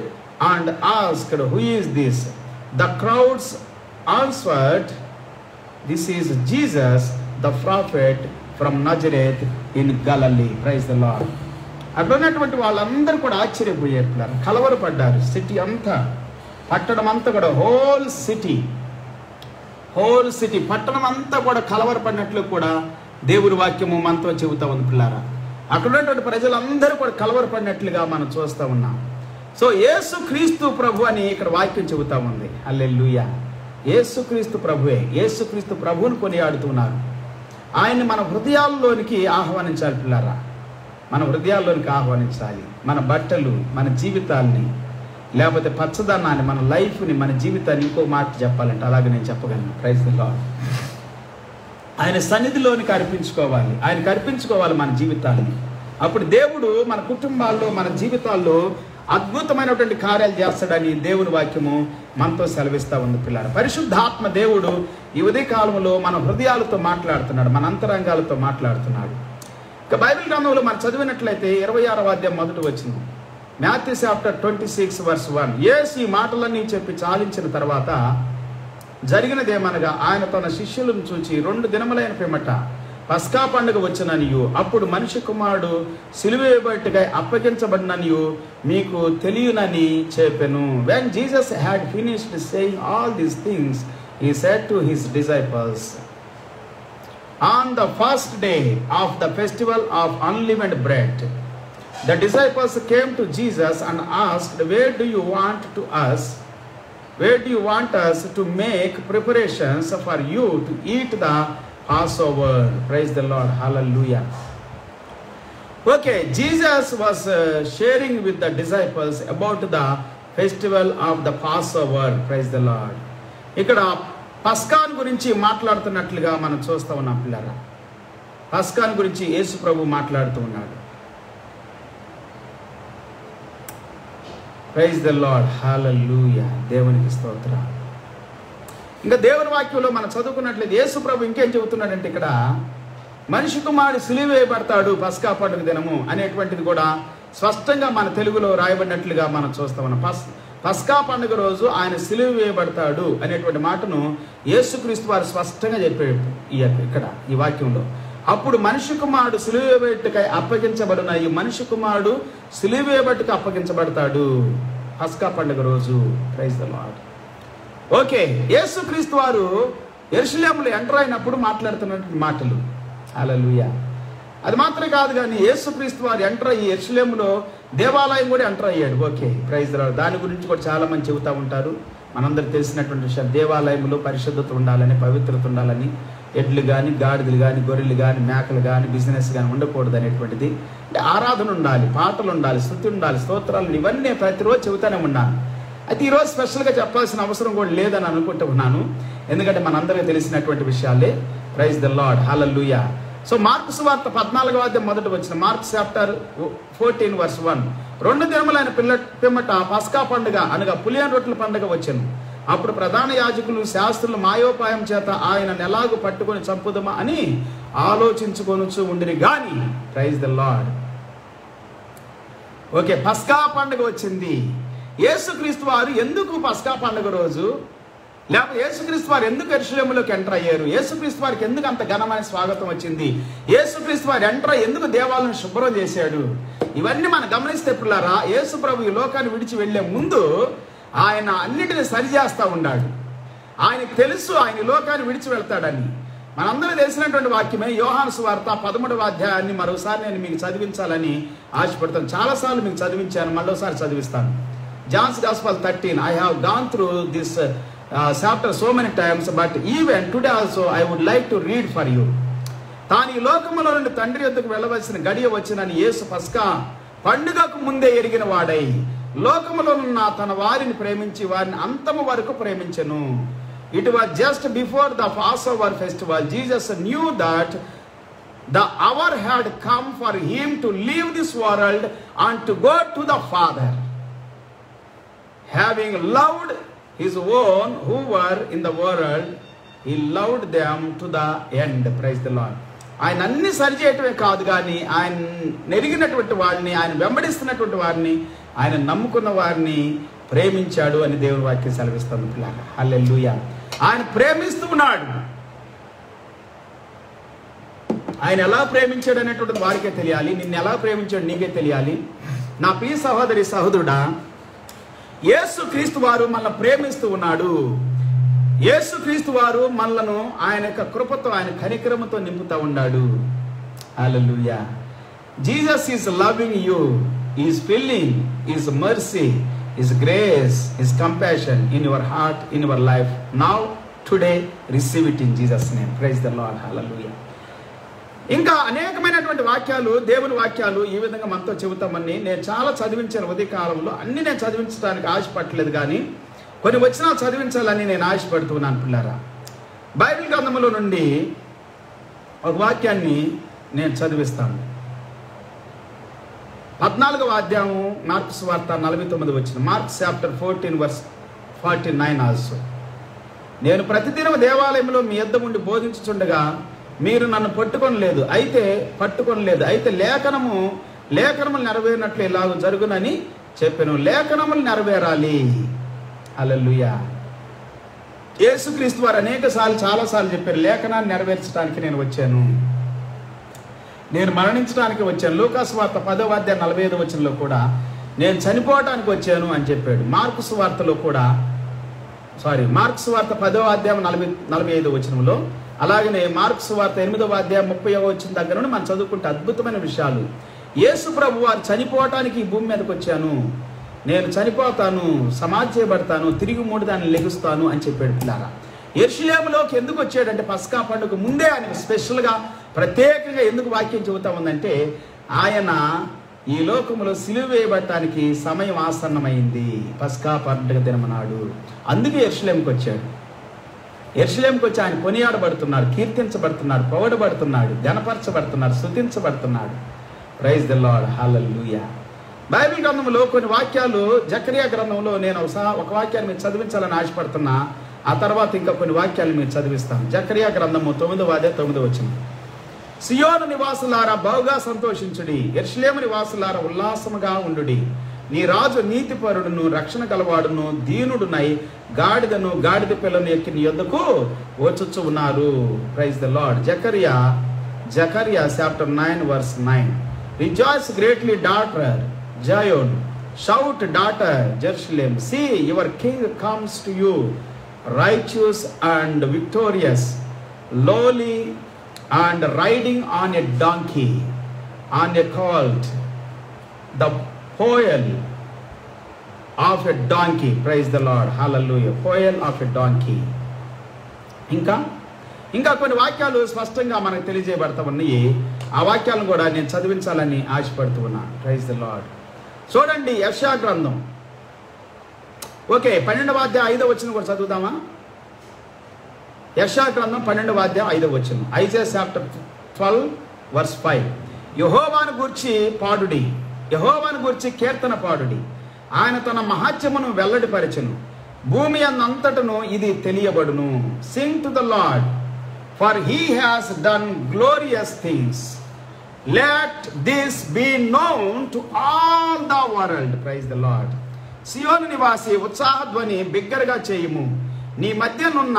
Speaker 1: and asked, who is this? The crowds answered, this is Jesus, the prophet from Nazareth in Galilee. Praise the Lord. అట్లున్నటువంటి వాళ్ళందరూ కూడా ఆశ్చర్యపోయారు, కలవరపడ్డారు. City అంతా, పట్టణం అంతా కూడా, whole city పట్టణం అంతా కూడా కలవరపడినట్లు కూడా దేవుని వాక్యము మనతో చెబుతా ఉంది పిల్లారా. అక్కడ ఉన్నటువంటి ప్రజలందరూ కూడా కలవరపడినట్లుగా మనం చూస్తూ ఉన్నాం. సో యేసుక్రీస్తు ప్రభు అని ఇక్కడ వాక్యం చెబుతా ఉంది. హల్లెలూయా. యేసుక్రీస్తు ప్రభువే, యేసుక్రీస్తు ప్రభువుని కొనియాడుతున్నారు. ఆయన్ని మన హృదయాల్లోనికి ఆహ్వానించాలి పిల్లారా, మన హృదయాల్లోనికి ఆహ్వానించాలి. మన బట్టలు, మన జీవితాల్ని, లేకపోతే పచ్చదనాన్ని, మన లైఫ్ని, మన జీవితాన్ని ఇంకో మాట చెప్పాలంటే అలాగే నేను చెప్పగలను. Praise the Lord. ఆయన సన్నిధిలోనికి అర్పించుకోవాలి, ఆయనకు అర్పించుకోవాలి మన జీవితాన్ని. అప్పుడు దేవుడు మన కుటుంబాల్లో, మన జీవితాల్లో అద్భుతమైనటువంటి కార్యాలు చేస్తాడని దేవుని వాక్యము మనతో సెలవిస్తూ ఉంది పిల్లలు. పరిశుద్ధాత్మ దేవుడు ఈ ఉదయ కాలంలో మన హృదయాలతో మాట్లాడుతున్నాడు, మన అంతరంగాలతో మాట్లాడుతున్నాడు. ఇక బైబిల్ గ్రంథంలో మనం చదివినట్లయితే 26వ అధ్యాయం మొదటి వచ్చింది. Matthew chapter 26 verse 1. యేసు ఈ మాటలన్నీ చెప్పి చాలించిన తర్వాత జరిగినదేమనగా, ఆయన తన శిష్యులను చూచి 2 దినములైన పిమ్మట పస్కా పండుగ వచ్చిననియు, అప్పుడు మనిషి కుమారుడు సిలువ వేయబట్టుగా అప్పగించబడిననియు మీకు తెలియనని చెప్పెను. When Jesus had finished saying all these things, he said to his disciples, on the first day of the festival of unleavened bread, the disciples came to Jesus and asked, where do you want us to make preparations for you to eat the Passover? Praise the Lord. Hallelujah. Okay, Jesus was sharing with the disciples about the festival of the Passover. Praise the Lord. ఇక్కడ పస్కాన్ గురించి మాట్లాడుతున్నట్లుగా మనం చూస్తూ ఉన్నాం పిల్లరా. పస్కాన్ గురించి యేసు ప్రభు మాట్లాడుతూ ఉన్నాడు. Praise the Lord. హల్లెలూయా. దేవునికి స్తోత్రం. ఇంకా దేవుని వాక్యంలో మనం చదువుకున్నట్లయితే యేసు ప్రభు ఇంకేం చెబుతున్నాడంటే, ఇక్కడ మనిషి కుమారుడు సిలువ వేయబడతాడు పస్కా పండుగ దినము అనేటువంటిది కూడా స్పష్టంగా మన తెలుగులో రాయబడినట్లుగా మనం చూస్తామన్నాం. పస్కా పండుగ రోజు ఆయన సిలువ వేయబడతాడు అనేటువంటి మాటను యేసుక్రీస్తు వారు స్పష్టంగా చెప్పాడు ఇక్కడ ఈ వాక్యంలో. అప్పుడు మనిషి కుమారుడు సిలువ వేయబట్టుకై అప్పగించబడిన ఈ మనిషి కుమారుడు సిలువ వేయబట్టుకు అప్పగించబడతాడు పస్కా పండుగ రోజు. Praise the lord. ఓకే, యేసుక్రీస్తు వారు యెరూషలేములో ఎంటర్ అయినప్పుడు మాట్లాడుతున్నటువంటి మాటలు. హల్లెలూయా. అది మాత్రమే కాదు కానీ యేసుక్రీస్తు వారు ఎంటర్ అయ్యి యెరూషలేములో దేవాలయం కూడా ఎంటర్ అయ్యాడు. Okay, praise the Lord. దాని గురించి కూడా చాలా మంది చెబుతూ ఉంటారు. మనందరికి తెలిసినటువంటి విషయం, దేవాలయంలో పరిశుద్ధత ఉండాలని, పవిత్రత ఉండాలని, ఎడ్లు కానీ, గాడిదలు కానీ, గొర్రెలు కానీ, మేకలు కానీ, బిజినెస్ కానీ ఉండకూడదు అనేటువంటిది. అంటే ఆరాధన ఉండాలి, పాటలు ఉండాలి, స్తుతి ఉండాలి, స్తోత్రాలు, ఇవన్నీ ప్రతిరోజు చెబుతూనే ఉన్నాను. అయితే ఈరోజు స్పెషల్గా చెప్పాల్సిన అవసరం కూడా లేదని అనుకుంటూ ఉన్నాను, ఎందుకంటే మనందరికీ తెలిసినటువంటి విషయాలే. Praise the Lord. Hallelujah. So Mark సువార్త 14వ అధ్యాయం మొదట వచ్చిన మార్క్ చాప్టర్ 14:1, 2 దినములైన పిమ్మట పస్కా పండుగ అనగా పులియని రొట్టెల పండుగ వచ్చెను. అప్పుడు ప్రధాన యాజకులు శాస్త్రులు మాయోపాయం చేత ఆయన ఎలాగూ పట్టుకొని చంపుదమా అని ఆలోచించుకొనుచు ఉండిరి గాని. Praise the lord. ఓకే, పస్కా పండుగ వచ్చింది. యేసుక్రీస్తు వారు ఎందుకు పస్కా పండుగ రోజు, లేకపోతే యేసుక్రీస్తు వారు ఎందుకు యెరూషలేములోకి ఎంటర్ అయ్యారు, యేసుక్రీస్తు వారికి ఎందుకు అంత ఘనమైన స్వాగతం వచ్చింది, యేసుక్రీస్తు వారు ఎంటర్ అయ్యి ఎందుకు దేవాలయం శుభ్రం చేశాడు, ఇవన్నీ మనం గమనిస్తే పిల్లారా, యేసు ప్రభు ఈ లోకాన్ని విడిచి వెళ్లే ముందు ఆయన అన్నిటిని సరిచేస్తూ ఉన్నాడు. ఆయనకు తెలుసు ఆయన ఈ లోకాన్ని విడిచి వెళ్తాడని. మనందరూ తెలిసినటువంటి వాక్యమే. యోహాను సువార్త 13వ అధ్యాయాన్ని మరోసారి నేను మీకు చదివించాలని ఆశపడతాను. చాలాసార్లు మీకు చదివించాను, మరోసారి చదివిస్తాను. John's Gospel 13. I have gone through this chapter so many times, but even today also I would like to read for you. తాను ఈ లోకములో నుండి తండ్రి యొద్దకు వెళ్ళవలసిన గడియ వచ్చినని యేసు పస్కా పండుగకు ముందే ఎరిగిన వాడై లోకములో ఉన్న తన వారిని ప్రేమించి వారిని అంతము వరకు ప్రేమించెను. It was just before the Passover festival. Jesus knew that the hour had come for him to leave this world and to go to the Father. Having loved his own who were in the world, he loved them to the end. Praise the Lord. ఆయన అన్ని సరిచేయటమే కాదు కానీ ఆయన నెరిగినటువంటి వారిని, ఆయన వెంబడిస్తున్నటువంటి వారిని, ఆయన నమ్ముకున్న వారిని ప్రేమించాడు అని దేవుని వాక్యం సెలవిస్తుంది పిల్లలు. హల్లెలూయా. ఆయన ప్రేమిస్తూ ఉన్నాడు. ఆయన ఎలా ప్రేమించాడు అనేటువంటిది వారికే తెలియాలి. నిన్ను ఎలా ప్రేమించాడు నీకే తెలియాలి. నా ప్రియ సహోదరి సహోదరుడా, యేసుక్రీస్తు వారు మనల్ని ప్రేమిస్తూ ఉన్నాడు. యేసుక్రీస్తు వారు మనలను ఆయన యొక్క కృపతో, ఆయన కనికరముతో నింపుతూ ఉన్నాడు. హల్లెలూయా. Jesus is loving you, is filling is mercy, is grace, is compassion in your heart, in your life. Now today receive it in Jesus name. Praise the Lord. హల్లెలూయా. ఇంకా అనేకమైనటువంటి వాక్యాలు, దేవుని వాక్యాలు ఈ విధంగా మనతో చెబుతామని నేను చాలా చదివించాను ఉదయ కాలంలో. అన్ని నేను చదివించడానికి ఆశపడలేదు, కానీ కొన్ని వచ్చినా చదివించాలని నేను ఆశపడుతున్నాను పిల్లారా. బైబిల్ గ్రంథంలో నుండి ఒక వాక్యాన్ని నేను చదివిస్తాను. 14వ అధ్యాయము మార్కు సువార్త 49 వచ్చిన మార్క్ చాప్టర్ 14:49 ఆల్సో. నేను ప్రతిదినం దేవాలయంలో మీ యొద్ద ఉండి బోధించుచుండగా మీరు నన్ను పట్టుకొనలేదు, అయితే లేఖనములు నెరవేరినట్లు ఇలాగ జరుగునని చెప్పాను. లేఖనములు నెరవేరాలి. హల్లెలూయా. యేసుక్రీస్తు వారు చాలాసార్లు చెప్పారు, లేఖనాన్ని నెరవేర్చడానికి నేను వచ్చాను, నేను మరణించడానికి వచ్చాను. లూకా సువార్త 10వ అధ్యాయం 45 వచనంలో కూడా నేను చనిపోవడానికి వచ్చాను అని చెప్పాడు. మార్కు సువార్త 10వ అధ్యాయం 45 వచనంలో, అలాగనే మార్కు సువార్త 8వ అధ్యాయం 30వ వచనం దగ్గర నుండి మనం చదువుకుంటే అద్భుతమైన విషయాలు. యేసు ప్రభు వారు చనిపోవటానికి ఈ భూమి మీదకి వచ్చాను, నేను చనిపోతాను, సమాధి చేయబడతాను, తిరిగి 3 దాన్ని లెగుస్తాను అని చెప్పాడు పిల్లారా. యెరూషలేములోకి ఎందుకు వచ్చాడంటే పస్కా పండుగ ముందే ఆయన స్పెషల్గా ప్రత్యేకంగా ఎందుకు వాక్యం చెబుతా ఉందంటే, ఆయన ఈ లోకంలో సిలువ వేయబడటానికి సమయం ఆసన్నమైంది పస్కా పండుగ దినమనాడు. అందుకే యెరూషలేముకి వచ్చాడు. యెరూషలేముకి వచ్చి ఆయన కొనియాడబడుతున్నాడు, కీర్తించబడుతున్నాడు, పొగడబడుతున్నాడు, ఘనపరచబడుతున్నాడు, స్తుతించబడుతున్నాడు. Praise the Lord. హల్లెలూయా. బైబిల్ గ్రంథంలో కొన్ని వాక్యాలు, జకరియా గ్రంథంలో నేను ఒక వాక్యాన్ని మీరు చదివించాలని ఆశపడుతున్నా. ఆ తర్వాత ఇంకా కొన్ని వాక్యాలు మీరు చదివిస్తాను. జకరియా గ్రంథము 9వ అధ్యాయం 9వ వచనం. సియోను నివాసులారా బహుగా సంతోషించుడి, యెరూషలేము నివాసులారా ఉల్లాసముగా ఉండుడి. నీ రాజు నీతిపరుడును రక్షణ గలవాడును దీనుడునై గాడిదను గాడిద పిల్లను ఎక్కి నీ యొద్దకు వచ్చుచు ఉన్నారు. Praise the Lord. జకరియా chapter 9 verse 9. Rejoice greatly, daughter Zion. Shout, daughter Jerusalem. See, your king comes to you, righteous and victorious, lowly and riding on a donkey, on a colt, the foal of a donkey. Praise the Lord. Hallelujah. Foal of a donkey. ఇంకా కొన్ని వాక్యాలు స్పష్టంగా మనకు తెలియజేయబడతా ఉన్నాయి. ఆ వాక్యాలను కూడా నేను చదివించాలని ఆశపడుతూ ఉన్నాను. Praise the Lord. చూడండి, యెషయా గ్రంథం. ఓకే, 12వ అధ్యాయం 5వ వచనం కూడా చదువుదామా? యెషయా గ్రంథం 12వ అధ్యాయం 5వ వచనం. Isaiah chapter 12 verse 5. యెహోవాను గూర్చి పాడుడి, యెహోవాను గూర్చి కీర్తన పాడుడి. ఆయన తన మహాత్మ్యమును వెల్లడిపరచెను, భూమి అంతటను ఇది తెలియబడును. Sing to the Lord, for he has done glorious things. Let this be known to all the world. Praise the Lord. సియోను నివాసి ఉత్సాహధ్వని బిగ్గరగా చేయుము, నీ మధ్యనున్న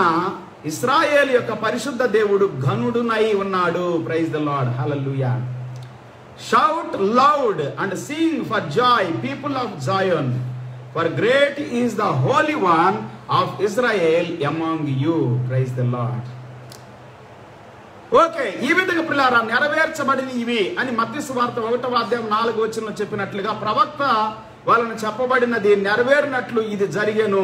Speaker 1: ఇశ్రాయేలు యొక్క పరిశుద్ధ దేవుడు ఘనుడునై ఉన్నాడు. Praise the Lord. Hallelujah. Shout loud and sing for joy, people of Zion, for great is the Holy One of Israel among you. Praise the Lord. Okay, ఈ విధంగా పిల్లారా నెరవేర్చబడిన ఇవి అని మత్తయి సువార్త 1వ అధ్యాయం 4వ వచనంలో చెప్పినట్లుగా ప్రవక్త వాళ్ళని చెప్పబడినది నెరవేరినట్లు ఇది జరిగేను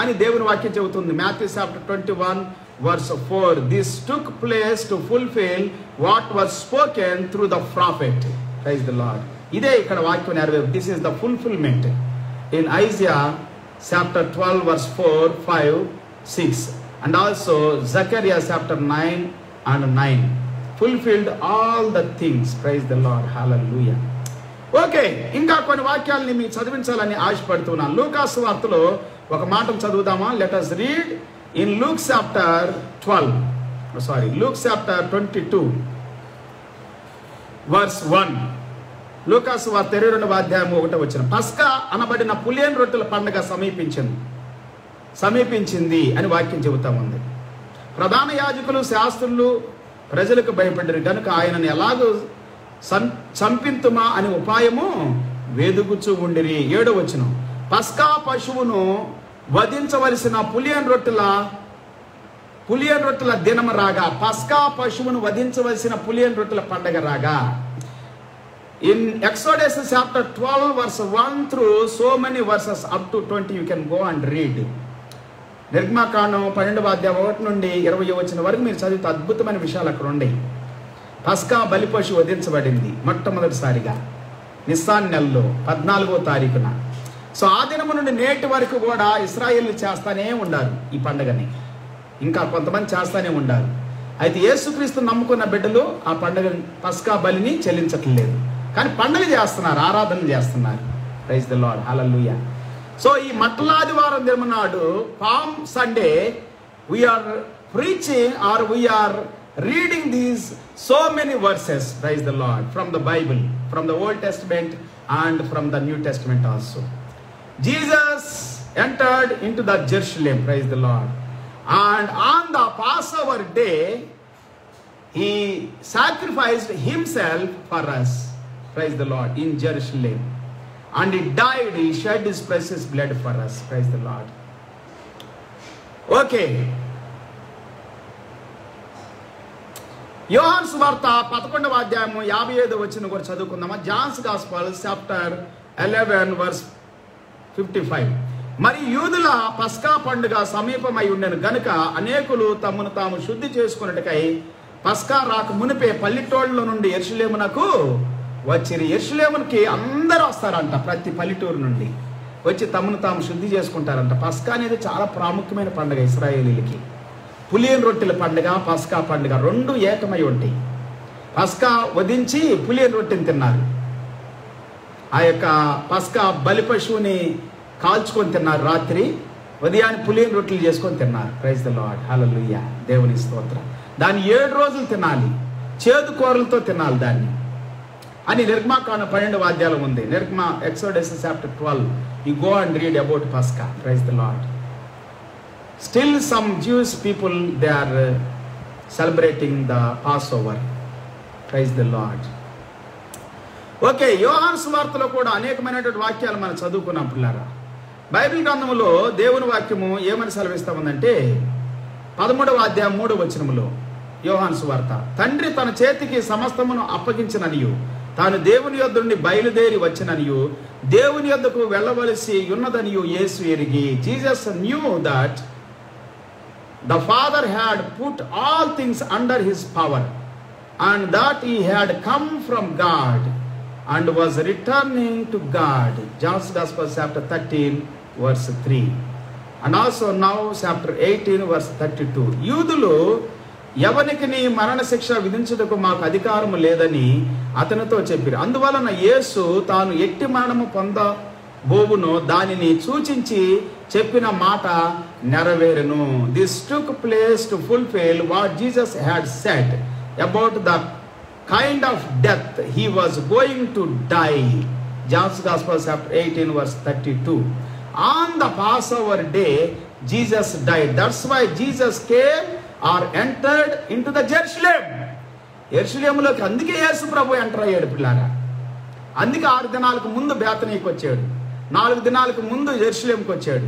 Speaker 1: అని దేవుని వాక్యం చెబుతుంది. Matthew chapter 21 verse 4. This took place to fulfill what was spoken through the prophet. Praise the Lord. ఇదే ఇక్కడ వాక్యం నెరవేరు. This is the fulfillment in Isaiah chapter 12 verse 4, 5, 6 and also Zechariah chapter 9 and 9. Fulfilled all the things. Praise the Lord. Hallelujah. Okay, ఇంకా కొన్ని వాక్యాలని మీకు చదివించాలని ఆశపడుతున్నాను. లూకా సువార్తలో ఒక మాటను చదువుదామా? Let us read in Luke chapter 22 verse 1. లూకా సువార్త 22వ అధ్యాయం 1వ వచనం. పస్కా అనబడిన పులియని రొట్టెల పండుగ సమీపించింది అని వాక్యం చెబుతా ఉంది. ప్రధాన యాజకులు శాస్త్రులు ప్రజలకు భయపడ్డారు కనుక ఆయనను ఎలాగో చంపింతుమా అని ఉపాయము వెదుగుచూ ఉండిరి. 7వ వచనం. పస్కా పశువును వధించవలసిన పులియని రొట్టెల దినము రాగా, పస్కా పశువును వధించవలసిన పులియని రొట్టెల పండగ రాగా. In Exodus chapter 12 verse 1 through so many verses up to 20 you can go and read. నిర్గమకాండం 12వ అధ్యాయం 1 నుండి 20వ వచనం వరకు మీరు చదివితే అద్భుతమైన విషయాలు అక్కడ ఉన్నాయి. పస్కా బలి పశువు వధించబడింది మొట్టమొదటిసారిగా నిస్సాన్ నెలలో 14వ తారీఖున. సో ఆ దినము నుండి నేటి వరకు కూడా ఇశ్రాయేలు చేస్తానే ఉండారు ఈ పండుగని. ఇంకా కొంతమంది చేస్తానే ఉండారు. అయితే యేసుక్రీస్తు నమ్ముకున్న బిడ్డలు ఆ పండుగ పస్కా బలిని చెల్లించట్లేదు, కానీ పండుగ చేస్తున్నారు, ఆరాధన చేస్తున్నారు. Praise the Lord. Hallelujah. So ఈ మట్టలాదివారం దినం నాడు, palm Sunday, we are preaching or we are reading these so many verses, praise the Lord, from the Bible, from the Old Testament and from the New Testament also. Jesus entered into the Jerusalem, praise the Lord, and on the Passover day he sacrificed himself for us, praise the Lord, in Jerusalem, and he died, he shed his precious blood for us, praise the Lord. Okay, యోహాను సువార్త 11వ అధ్యాయం 55వ వచనం కూడా చదువుకుందామా? John's gospel chapter 11 verse 55. మరి యూదుల పస్కా పండుగ సమీపమై ఉండెను గనుక అనేకులు తమను తాము శుద్ధి చేసుకున్నట్టుకై పస్కా రాక మునిపే పల్లెటూళ్ళ నుండి యెరూషలేమునకు వచ్చిరి. యెరూషలేమునికి అందరూ వస్తారంట, ప్రతి పల్లెటూరు నుండి వచ్చి తమను తాము శుద్ధి చేసుకుంటారంట. పస్కా అనేది చాలా ప్రాముఖ్యమైన పండుగ ఇశ్రాయేలీలకి. పులియని రొట్టెల పండుగ, పస్కా పండుగ రెండు ఏకమై ఉంటాయి. పస్కా వధించి పులియని రొట్టెని తిన్నారు. ఆ యొక్క పస్కా బలి పశువుని కాల్చుకొని తిన్నారు రాత్రి, ఉదయాన్ని పులియని రొట్టెలు చేసుకొని తిన్నారు. Praise the Lord. హల్లెలూయా. దేవుని స్తోత్రం. దాన్ని 7 రోజులు తినాలి. చేదు కూరలతో తినాలి దాన్ని అని నిర్గమాకాండం 12వ అధ్యాయం ఉంది. Exodus chapter 12. You go and read about పస్కా. Praise the Lord. Still some Jewish people, they are celebrating the Passover. Praise the Lord. Okay, యోహాను సువార్తలో కూడా అనేకమైనటువంటి వాక్యాలు మనం చదువుకున్నాం పిల్లారా. బైబిల్ గ్రంథంలో దేవుని వాక్యము ఏమని సెలవిస్తా ఉందంటే 13వ అధ్యాయం 3వ వచనములో యోహాను సువార్త, తండ్రి తన చేతికి సమస్తమును అప్పగించిననియు తాను దేవుని యొద్ద నుండి బయలుదేరి వచ్చిననియు దేవుని యొద్దకు వెళ్ళవలసి ఉన్నదనియు యేసు ఎరిగి, Jesus knew that the Father had put all things under his power and that he had come from God and was returning to God. John's Gospel chapter 13 verse 3 and also now chapter 18 verse 32. యూదులు ఎవనికి నీ మరణ శిక్ష విధించుటకు మాకు అధికారము లేదని అతనితో చెప్పారు. అందువలన యేసు తాను ఎట్టి మరణము పొందబోవునో దానిని సూచించి చెప్పిన మాట నెరవేరును. This took place to fulfil what Jesus had said about the kind of death he was going to die. John's gospel chapter 18 verse 32. On the Passover day Jesus died. That's why Jesus came or entered into the Jerusalem. యెరూషలేములోకి అందుకే యేసు ప్రభు enter అయ్యాడు పిల్లారా. అందుకే 6 దినాలకు ముందు బేతనీకి వచ్చాడు, 4 దినాలకు ముందు యెరూషలేంకి వచ్చాడు,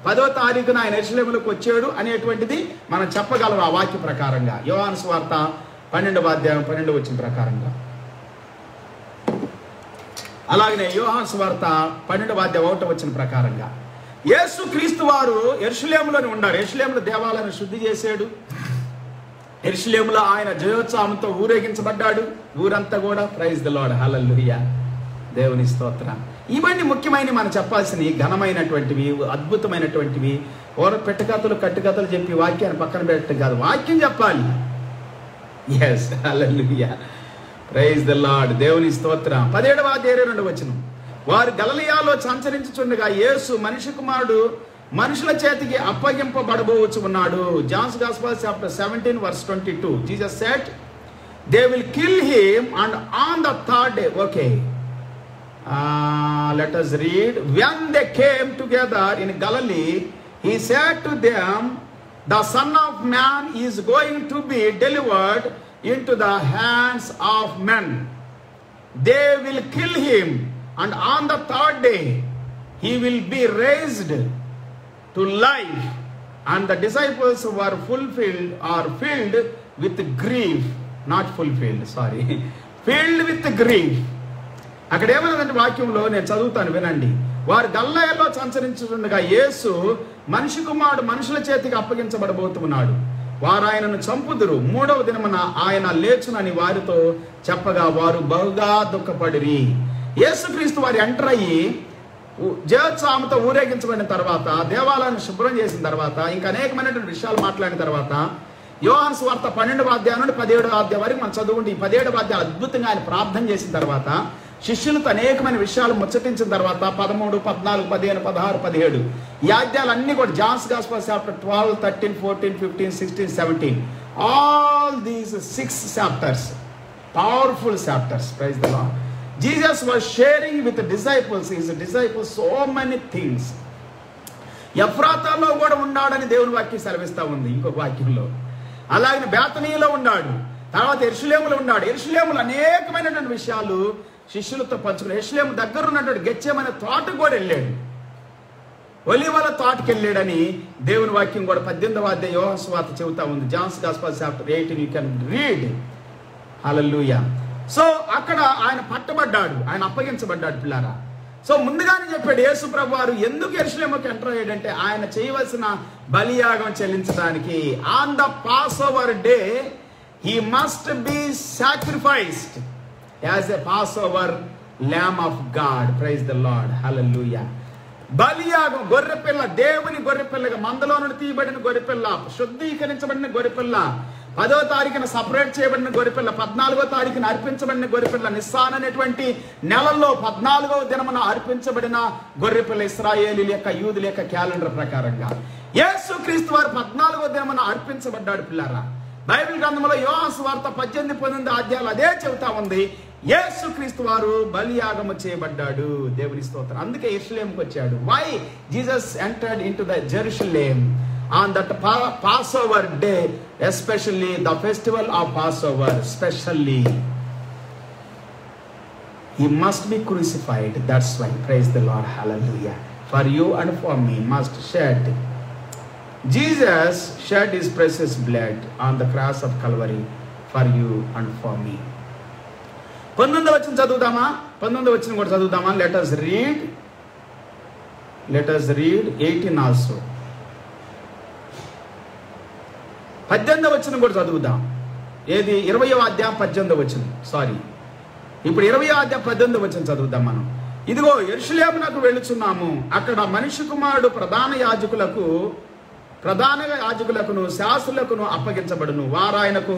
Speaker 1: 10వ తారీఖున ఆయన యెరూషలేములోకి వచ్చాడు అనేటువంటిది మనం చెప్పగలం ఆ వాక్య ప్రకారంగా. యోహాను సువార్త 12వ అధ్యాయం 12వ వచనం ప్రకారంగా. అలాగనే యోహాను సువార్త 12వ అధ్యాయం 1వ వచనం ప్రకారంగా యేసు క్రీస్తు వారు యెరూషలేములోనే ఉన్నారు. యెరూషలేములో దేవాలయాన్ని శుద్ధి చేశాడు. యెరూషలేములో ఆయన జయోత్సవంతో ఊరేగించబడ్డాడు ఊరంతా కూడా. ప్రైజ్ ద లార్డ్, హల్లెలూయా, దేవుని స్తోత్రం. ఇవన్నీ ముఖ్యమైనవి మనం చెప్పాల్సినవి, ఘనమైనటువంటివి, అద్భుతమైనటువంటివి. పెట్టకథలు కట్టుకథలు చెప్పి వాక్యాన్ని పక్కన పెట్టడం కాదు, వాక్యం చెప్పాలి. Yes, hallelujah, praise the Lord, దేవుని స్తోత్రం. 17వ అధ్యాయం 2వ వచనం, వారు గలిలయలో సంచరించుచుండగా యేసు మనిషి కుమారుడు మనుషుల చేతికి అప్పగింపబడబోవచ్చు ఉన్నాడు. Johne's gospel chapter 17 verse 22. Jesus said they will kill him and on the third day. Okay, let us read. When they came together in Galilee, he said to them, the Son of Man is going to be delivered into the hands of men. They will kill him and on the third day he will be raised to life. And the disciples were filled with grief. Not fulfilled, sorry. Filled with grief. అక్కడ ఏమన్నదంటే వాక్యంలో నేను చదువుతాను, వినండి. వారు గలిలయలో సంచరించుచుండగా యేసు మనిషి కుమారుడు మనుషుల చేతికి అప్పగించబడబోతున్నాడు, వారు ఆయనను చంపుదురు, 3వ దినమున ఆయన లేచునని వారితో చెప్పగా వారు బహుగా దుఃఖపడిరి. యేసుక్రీస్తు వారు ఎంటర్ అయ్యి జయోత్సవంతో ఊరేగించబడిన తర్వాత, దేవాలయాన్ని శుభ్రం చేసిన తర్వాత, ఇంకా అనేకమైనటువంటి విషయాలు మాట్లాడిన తర్వాత, యోహాను సువార్త 12వ అధ్యాయం నుండి 17వ అధ్యాయం వరకు మనం చదువుకుంటే ఈ 17వ అధ్యాయం అద్భుతంగా ఆయన ప్రార్థన చేసిన తర్వాత, శిష్యులతో అనేకమైన విషయాలు ముచ్చటించిన తర్వాత 13, 14, 15, 16, 17 ఈ అధ్యాయాలన్నీ కూడా John's gospel chapter 12, 13, 14, 15, 16, 17 all these 6 chapters, powerful chapters. Praise the Lord. Jesus was sharing with the disciples, his disciples, so many things. ఎఫ్రాతాలో కూడా ఉన్నాడని దేవుని వాక్యం సెలవిస్తా ఉంది ఇంకొక వాక్యంలో. అలాగే బేతనీలో ఉన్నాడు, తర్వాత యెరూషలేములో ఉన్నాడు. యెరూషలేములో అనేకమైనటువంటి విషయాలు శిష్యులతో పంచుకుని, యెరూషలేము దగ్గర ఉన్నటువంటి గెత్సేమనే తోటకు కూడా వెళ్ళాడు, ఒలీవల తోటకి వెళ్ళాడని దేవుని వాక్యం కూడా 18వ అధ్యాయం యోహాను సువార్త చెబుతా ఉంది. Johne's gospel chapter 18 you can read. Hallelujah. So అక్కడ ఆయన పట్టబడ్డాడు, ఆయన అప్పగించబడ్డాడు పిల్లారా. సో ముందుగానే చెప్పాడు యేసు ప్రభు వారు ఎందుకు యెరూషలేముకి ఎంటర్ అయ్యాడంటే ఆయన చేయవలసిన బలియాగం చెల్లించడానికి. On the Passover day he must be sacrificed as a Passover lamb of God. Praise the Lord, హల్లెలూయా. బలియాగం, గొర్రెపిల్ల, దేవుని గొర్రెపిల్లగా, మందలో నుండి తీయబడిన గొర్రెపిల్ల, శుద్ధీకరించబడిన గొర్రెపిల్ల, 10వ తారీఖున సపరేట్ చేయబడిన గొర్రెపిల్ల, 14వ తారీఖున అర్పించబడిన గొర్రెపిల్ల, నిస్సాన్ అనేటువంటి నెలల్లో 14వ దినమున అర్పించబడిన గొర్రెపిల్ల. ఇశ్రాయేలీల యొక్క, యూదుల యొక్క క్యాలెండర్ ప్రకారంగా యేసుక్రీస్తు వారు 14వ దినమున అర్పించబడ్డాడు పిల్లారా. బైబిల్ గ్రంథంలో యోహాను సువార్త 18-19 అధ్యాయాలు అదే చెబుతా ఉంది. యేసుక్రీస్తు వారు బలియాగము చేయబడ్డాడు. దేవుని స్తోత్రం. అందుకే యెరూషలేముకు వచ్చాడు. Why Jesus entered into the Jerusalem on that Passover day, especially the festival of Passover, specially he must be crucified. That's why, praise the Lord, hallelujah, for you and for me must shed. Jesus shed his precious blood on the cross of Calvary for you and for me. 19వ వచనం చదువుదామా? 19వ వచనం కూడా చదువుదామా? let us read 18 also. 18వ వచనం కూడా చదువుదాం. ఏది? 20వ అధ్యాయం 18వ వచనం. Sorry, ఇప్పుడు 20వ అధ్యాయం 18వ వచనం చదువుదాం మనం. ఇదిగో యెరూషలేమునకు వెళ్ళుచున్నాము, అక్కడ మనుష్య కుమారుడు ప్రధాన యాజకులకును శాస్త్రులకును అప్పగించబడును. వారు ఆయనకు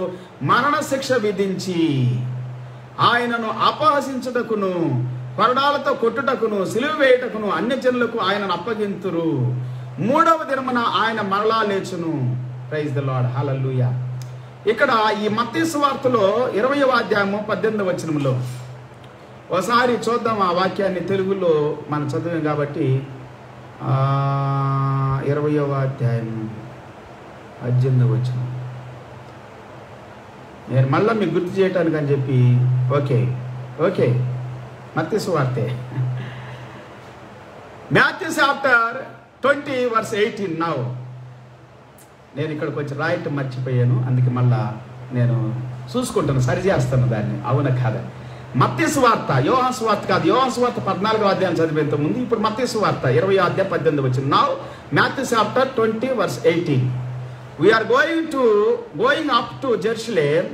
Speaker 1: మరణ శిక్ష విధించి ఆయనను అపహసించుటకును కొరడాలతో కొట్టుటకును సిలువ వేయుటకును అన్య జనులకు ఆయనను అప్పగింతురు. 3వ దినమున ఆయన మరలా లేచును. ప్రైజ్ ద లార్డ్, హల్లెలూయా. ఇక్కడ ఈ మత్తయి సువార్తలో 20వ అధ్యాయము 18వ వచనంలో ఒకసారి చూద్దాం ఆ వాక్యాన్ని. తెలుగులో మనం చదివాం కాబట్టి 20వ అధ్యాయం 18వ వచనం నేను మళ్ళీ మీకు గుర్తు చేయటానికి అని చెప్పి ఓకే మత్తయి సువార్తే, మాథ్యూ చాప్టర్ 20 verse 18. నౌ నేను ఇక్కడ కొంచెం రాయటం మర్చిపోయాను, అందుకే మళ్ళా నేను చూసుకుంటాను, సరి చేస్తాను దాన్ని, అవునా కాదా. మత్తయి సువార్త, యోహాను సువార్త కాదు. యోహాను సువార్త 14వ అధ్యాయం చదివేంత ముందు ఇప్పుడు మత్తయి సువార్త 20వ అధ్యాయం 18వ వచనం. Now Matthew chapter 20 verse 18. We are going up to Jerusalem,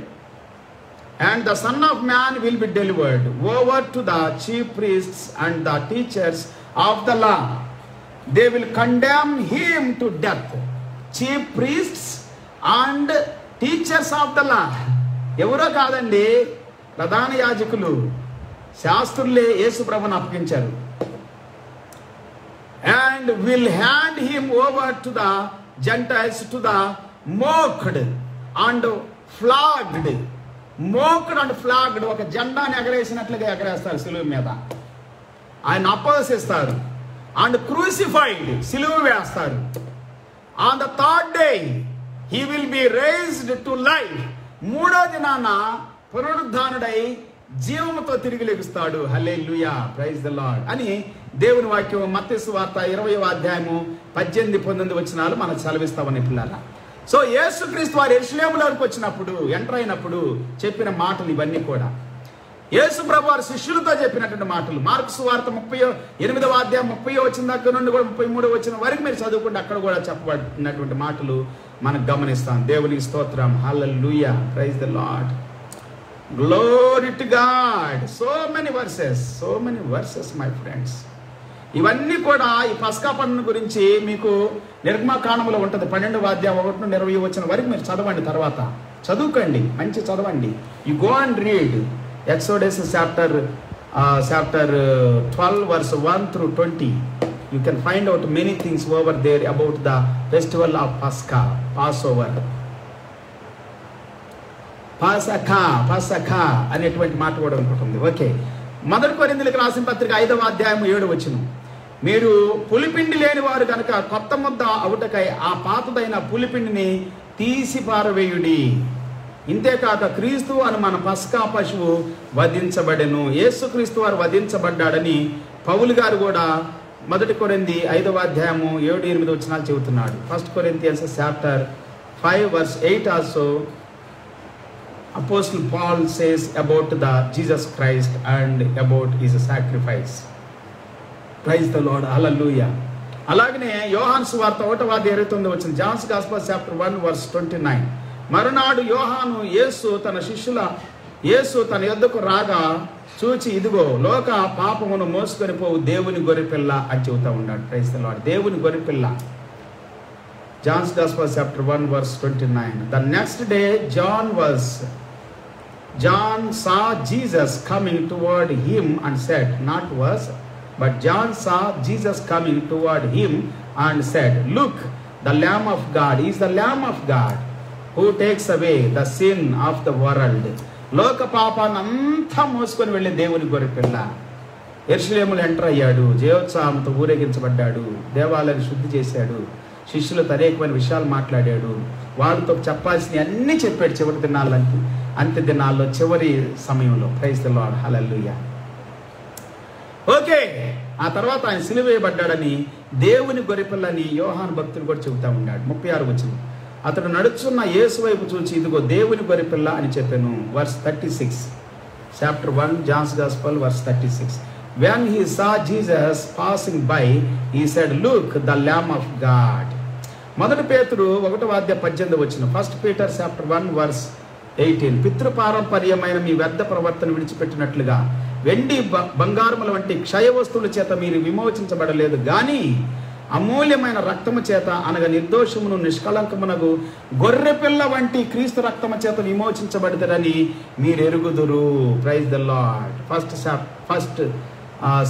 Speaker 1: and the Son of Man will be delivered over to the chief priests and the teachers of the law. They will condemn him to death. Chief priests and teachers of the law ఎవరో కాదండి, ప్రధాన యాజకులు శాస్త్రులే యేసు ప్రభువును అప్పగించారు. and will hand him over to the Gentiles, to the mocked and flogged. mocked and flogged, ఒక జెండాని ఎగరేసినట్లుగా ఎగరేస్తారు సిలువ మీద, ఆయన అపహసిస్తారు. and crucified, సిలువ వేస్తారు. on the third day he will be raised to life. 3వ దినాన పునరుద్ధానుడై జీవముతో తిరిగి లెగుస్తాడు. హల్లెలూయా, ప్రైజ్ ద లార్డ్ అని దేవుని వాక్యం మత్తయి సువార్త 20వ అధ్యాయము 18-19 వచనాలు మనకు సెలవిస్తామని పిల్లరా. సో యేసుక్రీస్తు వారు యెరూషలేములోకి వచ్చినప్పుడు, ఎంటర్ అయినప్పుడు చెప్పిన మాటలు ఇవన్నీ కూడా యేసు ప్రభు వారి శిష్యులతో చెప్పినటువంటి మాటలు. మార్కు సువార్త 38వ అధ్యాయం 30వ వచనం దగ్గర నుండి కూడా 33వ వచనం వరకు మీరు చదువుకుంటే అక్కడ కూడా చెప్పబడినటువంటి మాటలు మనకు గమనిస్తాం. దేవునికి స్తోత్రం, హల్లెలూయా, praise the Lord, glory to God. So many verses my friends. ఇవన్నీ కూడా ఈ పస్కా పండుగ గురించి మీకు నిర్గమకాండములో ఉంటుంది. 12వ అధ్యాయం 1 నుండి 20వ వచనం వరకు మీరు చదవండి, తర్వాత చదువుకోండి, మంచి చదవండి. You go and read Exodus chapter 12 verse 1 through 20. You can find out many things over there about the festival of Passover. Pasaka అనేటువంటి మాట కూడా ఉంటుంది. ఓకే, 1 కొరింథీయులకు రాసిన పత్రిక 5వ అధ్యాయం 7వ వచనం. మీరు పులిపిండి లేని వారు కనుక కొత్త ముద్ద అవుటకై ఆ పాతదైన పులిపిండిని తీసి పారవేయుడి. ఇంతేకాక క్రీస్తు అని మన పస్కా పశువు వధించబడెను. యేసుక్రీస్తు వారు వధించబడ్డాడని పౌలు గారు కూడా 1 కొరింథీ 5వ అధ్యాయము 7-8 వచనాలు చెబుతున్నాడు. 1 Corinthians chapter 5 verse 8 also Apostle Paul says about the Jesus Christ and about his sacrifice. Praise the Lord, hallelujah. అలాగనే యోహాను సువార్త 1వ అధ్యాయం 29వ వచనం, John's Gospel chapter 1 verse 29. మరునాడు యోహాను యేసు తన యొద్దకు రాగా చూచి, ఇదిగో లోక పాపమును మోసుకొని పోవు దేవుని గొర్రెపిల్ల అని చెబుతా ఉన్నాడు. ప్రైజ్ ది లార్డ్, దేవుని గొర్రెపిల్ల. John's Gospel chapter 1 verse 29. The next day John saw Jesus coming toward him and said, not was, but John saw Jesus coming toward him and said, look, the Lamb of God. He is the Lamb of God who takes away the sin of the world. లోక పాపాన్ని అంతా మోసుకొని వెళ్ళే దేవుని గొర్రెపిల్ల యెరూషలేములో enter అయ్యాడు. జయోత్సాహంతో ఊరేగించబడ్డాడు. దేవాలయాన్ని శుద్ధి చేశాడు. శిష్యులతో అనేకమైన విషయాలు మాట్లాడాడు. వాళ్ళతో చెప్పాల్సినవి అన్నీ చెప్పాడు. చివరి దినాలంటే అంత్య దినాల్లో చివరి సమయంలో. Praise the Lord, hallelujah. Okay, ఆ తర్వాత ఆయన సిలువ వేయబడ్డాడని దేవుని గొర్రెపిల్లని యోహాను భక్తులు కూడా చెబుతా ఉన్నాడు. 36 వచనం, అతడు నడుచున్న యేసు వైపు చూచి ఇదిగో దేవుని గొర్రెపిల్ల అని చెప్పాను. Verse 36, chapter 1 John's gospel verse 36. When he saw Jesus passing by, he said, "Look, the Lamb of God." మొదటి పేతురు 1:18 వచ్చిన 1 పీటర్ చాప్టర్ 1 వర్స్ 18. పితృపారంపర్యమైన మీ వ్యర్థ ప్రవర్తన విడిచిపెట్టినట్లుగా వెండి బంగారముల వంటి క్షయ వస్తువుల చేత మీరు విమోచించబడలేదు గాని అమూల్యమైన రక్తము చేత అనగా నిర్దోషమును నిష్కళంకమునకు గొర్రెపిల్ల వంటి క్రీస్తు రక్తము చేత విమోచించబడతారని మీరు ఎరుగుదురు. Praise the Lord. First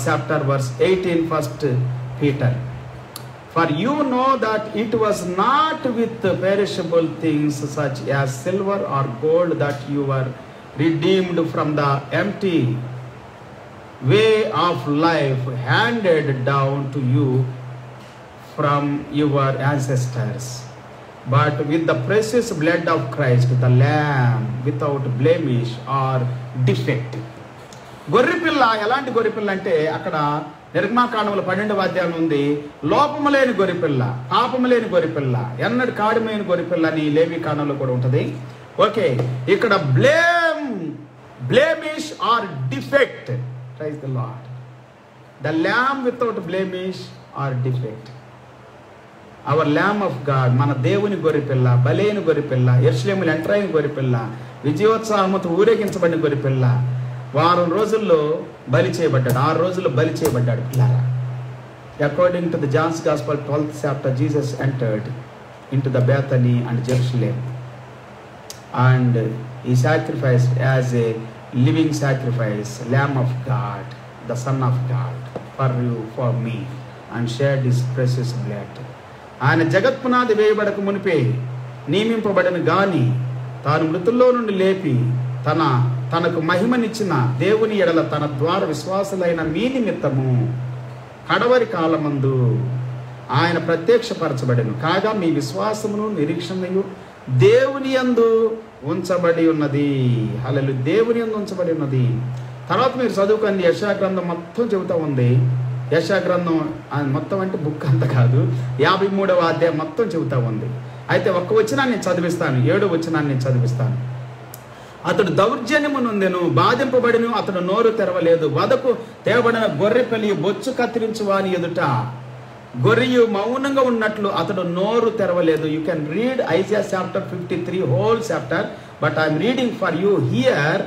Speaker 1: chapter verse 18 1 Peter. For you know that it was not with perishable things such as silver or gold that you were redeemed from the empty way of life handed down to you from your ancestors, but with the precious blood of Christ, the Lamb, without blemish or defect. గొర్రెపిల్ల ఎలాంటి గొర్రెపిల్ల అంటే అక్కడ నిర్గమాకాండంలో 12వ అధ్యాయం ఉంది. లోపము లేని గొర్రెపిల్ల, పాపము లేని గొర్రెపిల్ల, ఎన్నటి కాడిమైన గొర్రెపిల్ల అని లేవీకాండంలో కూడా ఉంటుంది. ఓకే, ఇక్కడ blemish or defect. Praise the Lord. The lamb without blemish or defect. Our lamb of God, మన దేవుని గొర్రెపిల్ల, బలైన గొర్రెపిల్ల, యెరూషలేములో ఎంటర్ అయిన గొర్రెపిల్ల, విజయోత్సాహంతో ఊరేగించబడిన గొర్రెపిల్ల. వారం రోజుల్లో బలి చేయబడ్డాడు. 6 రోజుల్లో బలి చేయబడ్డాడు పిల్లారా. According to the Johne's gospel 12th chapter, Jesus entered into the Bethany and Jerusalem and he sacrificed as a living sacrifice, Lamb of God, the Son of God, for you, for me, and shed his precious blood. ఆయన జగత్పునాది వేయబడక మునిపే నియమింపబడిన గాని తాను మృతుల్లో నుండి లేపి తనకు మహిమనిచ్చిన దేవుని ఎడల తన ద్వారా విశ్వాసులైన మీ నిమిత్తము కడవరి కాలమందు ఆయన ప్రత్యక్షపరచబడెను. కాగా మీ విశ్వాసమును నిరీక్షణయు దేవుని యందు ఉంచబడి ఉన్నది. హల్లెలూయా. దేవుని యందు ఉంచబడి ఉన్నది. తర్వాత మీరు చదువుకుంది యెషయా గ్రంథం మొత్తం చెబుతా ఉంది. యెషయా గ్రంథం మొత్తం అంటే బుక్ అంత కాదు, 53వ అధ్యాయం మొత్తం చెబుతా ఉంది. అయితే ఒక్క వచనాన్ని నేను చదివిస్తాను, 7వ వచనాన్ని నేను చదివిస్తాను. అతడు దౌర్జన్యము నొందెను, బాధింపబడిను, అతడు నోరు తెరవలేదు. వదకు తేబడిన గొర్రెపిల్లి బొచ్చు కత్తిరించు వాని ఎదుట గొర్రెయు మౌనంగా ఉన్నట్లు అతడు నోరు తెరవలేదు. You can read Isaiah chapter 53 whole chapter, but I am reading for you here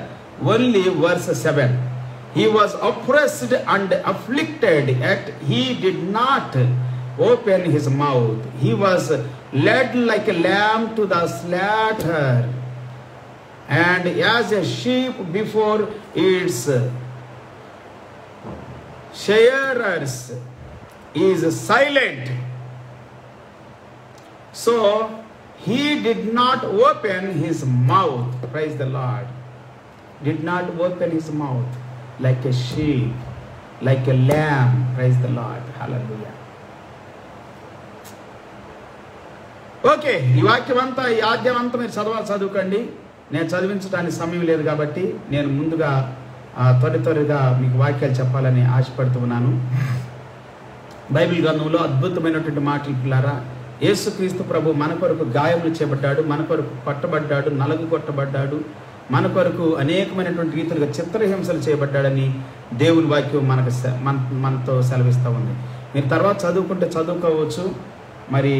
Speaker 1: only verse 7. He was oppressed and afflicted, yet he did not open his mouth. He was led like a lamb to the slaughter, and as a sheep before its shearers is silent, so he did not open his mouth. Praise the Lord. Did not open his mouth like a sheep, like a lamb. Praise the Lord. Hallelujah. Okay, ఈ వాక్యం అంతా, ఈ ఆద్యం అంతా మీరు చదవకండి. నేను చదివించడానికి సమయం లేదు కాబట్టి నేను ముందుగా త్వరగా మీకు వాక్యాలు చెప్పాలని ఆశపడుతున్నాను. బైబిల్ గ్రంథంలో అద్భుతమైనటువంటి మాటలు పిల్లారా. యేసుక్రీస్తు ప్రభు మన కొరకు గాయములు చేయబడ్డాడు, మన కొరకు పట్టబడ్డాడు, నలుగు కొట్టబడ్డాడు, మన కొరకు అనేకమైనటువంటి రీతులుగా చిత్రహింసలు చేయబడ్డాడని దేవుని వాక్యం మనతో సెలవిస్తూ ఉంది. మీరు తర్వాత చదువుకోవచ్చు. మరి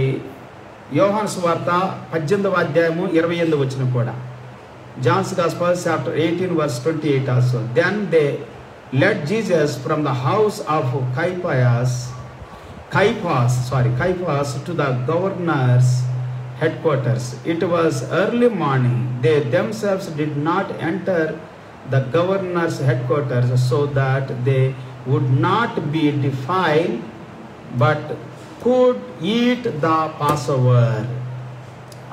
Speaker 1: యోహాను సువార్త 18వ అధ్యాయము 28వ వచనం కూడా, John's gospel chapter 18 verse 28 also. Then they led Jesus from the house of Caiaphas to the governor's headquarters. It was early morning. They themselves did not enter the governor's headquarters so that they would not be defiled, but could eat the Passover.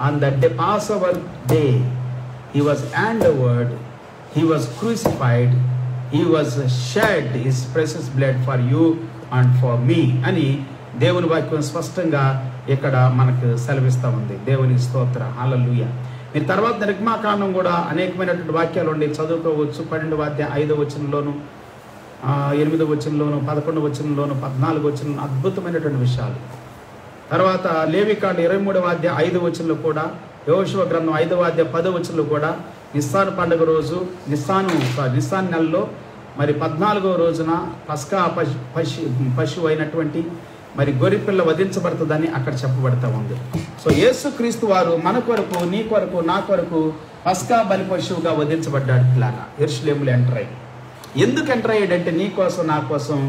Speaker 1: On the Passover day, he was handed, he was crucified, he was shed his precious blood for you and for me అని దేవుని వాక్యం స్పష్టంగా ఇక్కడ మనకు సెలవిస్తూ ఉంది. దేవుని స్తోత్ర, హల్లెలూయా. మీరు తర్వాత నిర్గమాకాండం కూడా అనేకమైనటువంటి వాక్యాలు ఉండి చదువుకోవచ్చు. 12వ అధ్యాయం 5వ వచనంలోను, 8వ వచనంలోను, 11వ వచనంలోను, 14వ వచనంలో అద్భుతమైనటువంటి విషయాలు. తర్వాత లేవికాండం 23వ అధ్యాయం 5వ వచనంలో కూడా, యెహోషువ గ్రంథం 5వ అధ్యాయం 10వ వచనంలో కూడా నిస్సాను పండుగ రోజు నిస్సాన్ నెలలో మరి 14వ రోజున పస్కా పశువు అయినటువంటి మరి గొర్రెపిల్ల వధించబడుతుందని అక్కడ చెప్పబడతా ఉంది. సో యేసుక్రీస్తు వారు మన కొరకు, నీ కొరకు, నా కొరకు పస్కా బలి పశువుగా వధించబడ్డాడు. ఇలాగా యెరూషలేములో ఎంటర్ అయ్యి, ఎందుకు ఎంటర్ అయ్యాడంటే నీ కోసం, నా కోసం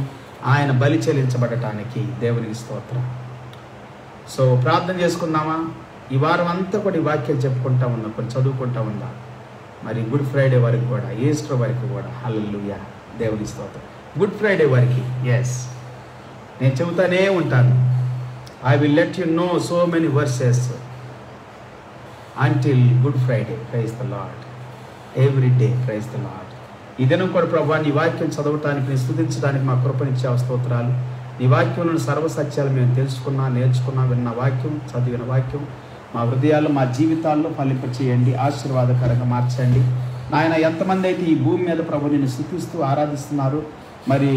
Speaker 1: ఆయన బలి చెల్లించబడటానికి. దేవునికి స్తోత్రం. సో ప్రార్థన చేసుకుందామా? ఈ వారం అంతా కూడా ఈ వాక్యాలు చెప్పుకుంటా ఉందాం, కొంచెం చదువుకుంటా ఉందాం. మరి గుడ్ ఫ్రైడే వరకు కూడా, ఈస్టర్ వరకు కూడా. హల్లెలూయా, దేవుని స్తోత్రం. గుడ్ ఫ్రైడే వరకు ఎస్ నేను చెబుతానే ఉంటాను. I will let you know so many verses until Good Friday. Praise the Lord. Every day praise the Lord. ఈ దినం కూడా ప్రభువా నీ వాక్యం చదవటానికి, నీ స్తుతించడానికి మా కృపనిచ్చే స్తోత్రాలు. నీ వాక్యంలోని సర్వసత్యాలు మేము తెలుసుకున్నా, నేర్చుకున్నా, విన్న వాక్యం, చదివిన వాక్యం మా హృదయాల్లో, మా జీవితాల్లో ఫలింపచేయండి, ఆశీర్వాదకరంగా మార్చండి. నాయన, ఎంతమంది అయితే ఈ భూమి మీద ప్రభు నిన్ను స్తుతిస్తూ ఆరాధిస్తున్నారు, మరి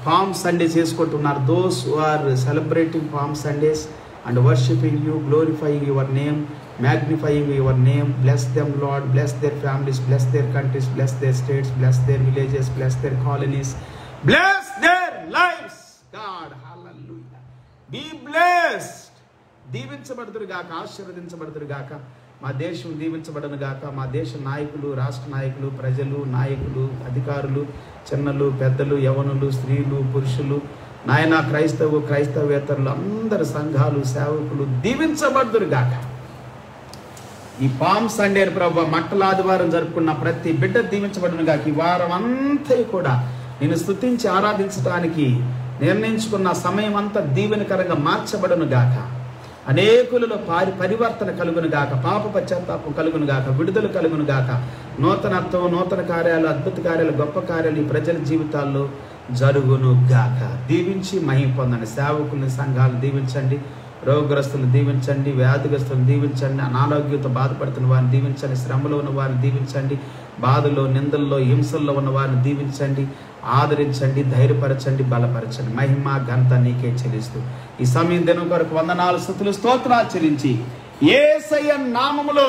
Speaker 1: పామ్ సండేస్ చేసుకుంటున్నారు. Those who are celebrating palm Sundays and worshipping you, glorifying your name, magnifying your name, bless them Lord, bless their families, bless their countries, bless their states, bless their villages, bless their colonies, bless their lives God. Hallelujah. Be blessed. దీవించబడుదురు గాక, ఆశీర్వదించబడుదురు గాక. మా దేశం దీవించబడను గాక. మా దేశ నాయకులు, రాష్ట్ర నాయకులు, ప్రజలు, నాయకులు, అధికారులు, చిన్నలు, పెద్దలు, యవనులు, స్త్రీలు, పురుషులు, నాయన క్రైస్తవేతరులు, అందరు సంఘాలు, సేవకులు దీవించబడుదురు గాక. ఈ పామ్ సండే ప్రభు మట్టల ఆదివారం జరుపుకున్న ప్రతి బిడ్డ దీవించబడును గాక. ఈ వారం అంతా కూడా నేను స్తుతించి ఆరాధించడానికి నిర్ణయించుకున్న సమయం అంతా దీవెనకరంగా మార్చబడును గాక. అనేకులలో పరివర్తన కలుగును గాక, పాప పశ్చాత్తాపం కలుగును గాక, విడుదల కలుగును గాక. నూతనత్వం, నూతన కార్యాలు, అద్భుత కార్యాలు, గొప్ప కార్యాలు ఈ ప్రజల జీవితాల్లో జరుగును గాక. దీవించి మహిమ పొందండి. సేవకుల్ని, సంఘాలను దీవించండి. రోగగ్రస్తులను దీవించండి, వ్యాధిగ్రస్తులను దీవించండి, అనారోగ్యంతో బాధపడుతున్న వారిని దీవించండి, శ్రమలో ఉన్న వారిని దీవించండి, బాధల్లో, నిందల్లో, హింసల్లో ఉన్న వారిని దీవించండి, ఆదరించండి, ధైర్యపరచండి, బలపరచండి. మహిమ ఘనత నీకే చెల్లిస్తూ ఈ సమయం దినం కొరకు వందనాలు, స్తుతులు, స్తోత్రాలు చెల్లించి యేసయ్య నామములో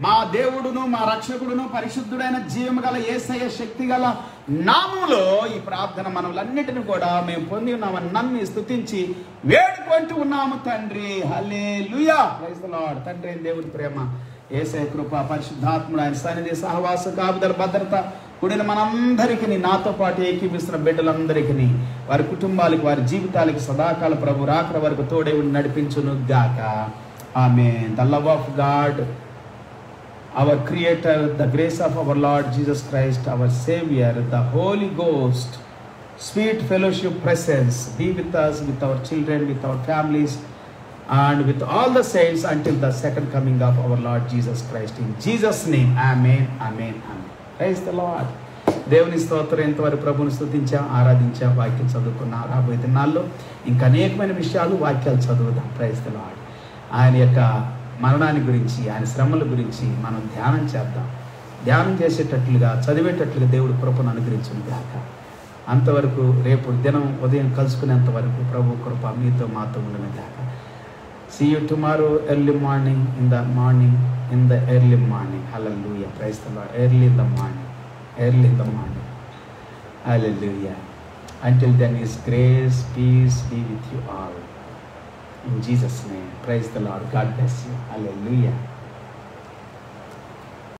Speaker 1: మా దేవుడును, మా రక్షకుడును, పరిశుద్ధుడైన జీవము గల యేసయ్య శక్తి గల నామములో ఈ ప్రార్థన మనములన్నిటిని కూడా మేము పొంది ఉన్నామని నమ్మి స్తుతించి వేడుకుంటూ ఉన్నాము తండ్రి. హల్లెలూయా, ప్రైజ్ ది లార్డ్. తండ్రి అయిన దేవుని ప్రేమ, యేసయ్య కృప, పరిశుద్ధాత్ముడు ఆయన సన్నిధి, సహవాస, కాపుదల, భద్రత కూడిన మనందరికీ, నాతో పాటు ఏకీపిస్తున్న బిడ్డలందరికీ, వారి కుటుంబాలకు, వారి జీవితాలకి సదాకాల ప్రభు రాకడ వరకు తోడే ఉండి నడిపించును గాక. ఆమేన్. The love of God, our Creator, the grace of our Lord Jesus Christ, our Savior, the Holy Ghost, sweet fellowship presence be with us, with our children, with our families, and with all the saints until the second coming of our Lord Jesus Christ. In Jesus' name, amen, amen, amen. Praise the Lord. దేవుని స్తోత్రం. ఎంతవరకు ప్రభుని స్తుతించాం, ఆరాధించాం, వాక్యం చదువుకున్నాం. రాబోయే దినాల్లో ఇంకా అనేకమైన విషయాలు, వాక్యాలు చదువుదాం. Praise the Lord. ఆయన యొక్క మరణాన్ని గురించి, ఆయన శ్రమల గురించి మనం ధ్యానం చేద్దాం. ధ్యానం చేసేటట్లుగా, చదివేటట్లుగా దేవుడు కృపను అనుగ్రహించును గాక. అంతవరకు రేపు దినం ఉదయం కలుసుకునేంత వరకు ప్రభు కృప మీతో మాతో ఉండును గాక. See you tomorrow early morning, in the early morning. Hallelujah. Praise the Lord. Early in the morning. Hallelujah. Until then, His grace, peace be with you all. In Jesus' name. Praise the Lord. God bless you. Hallelujah.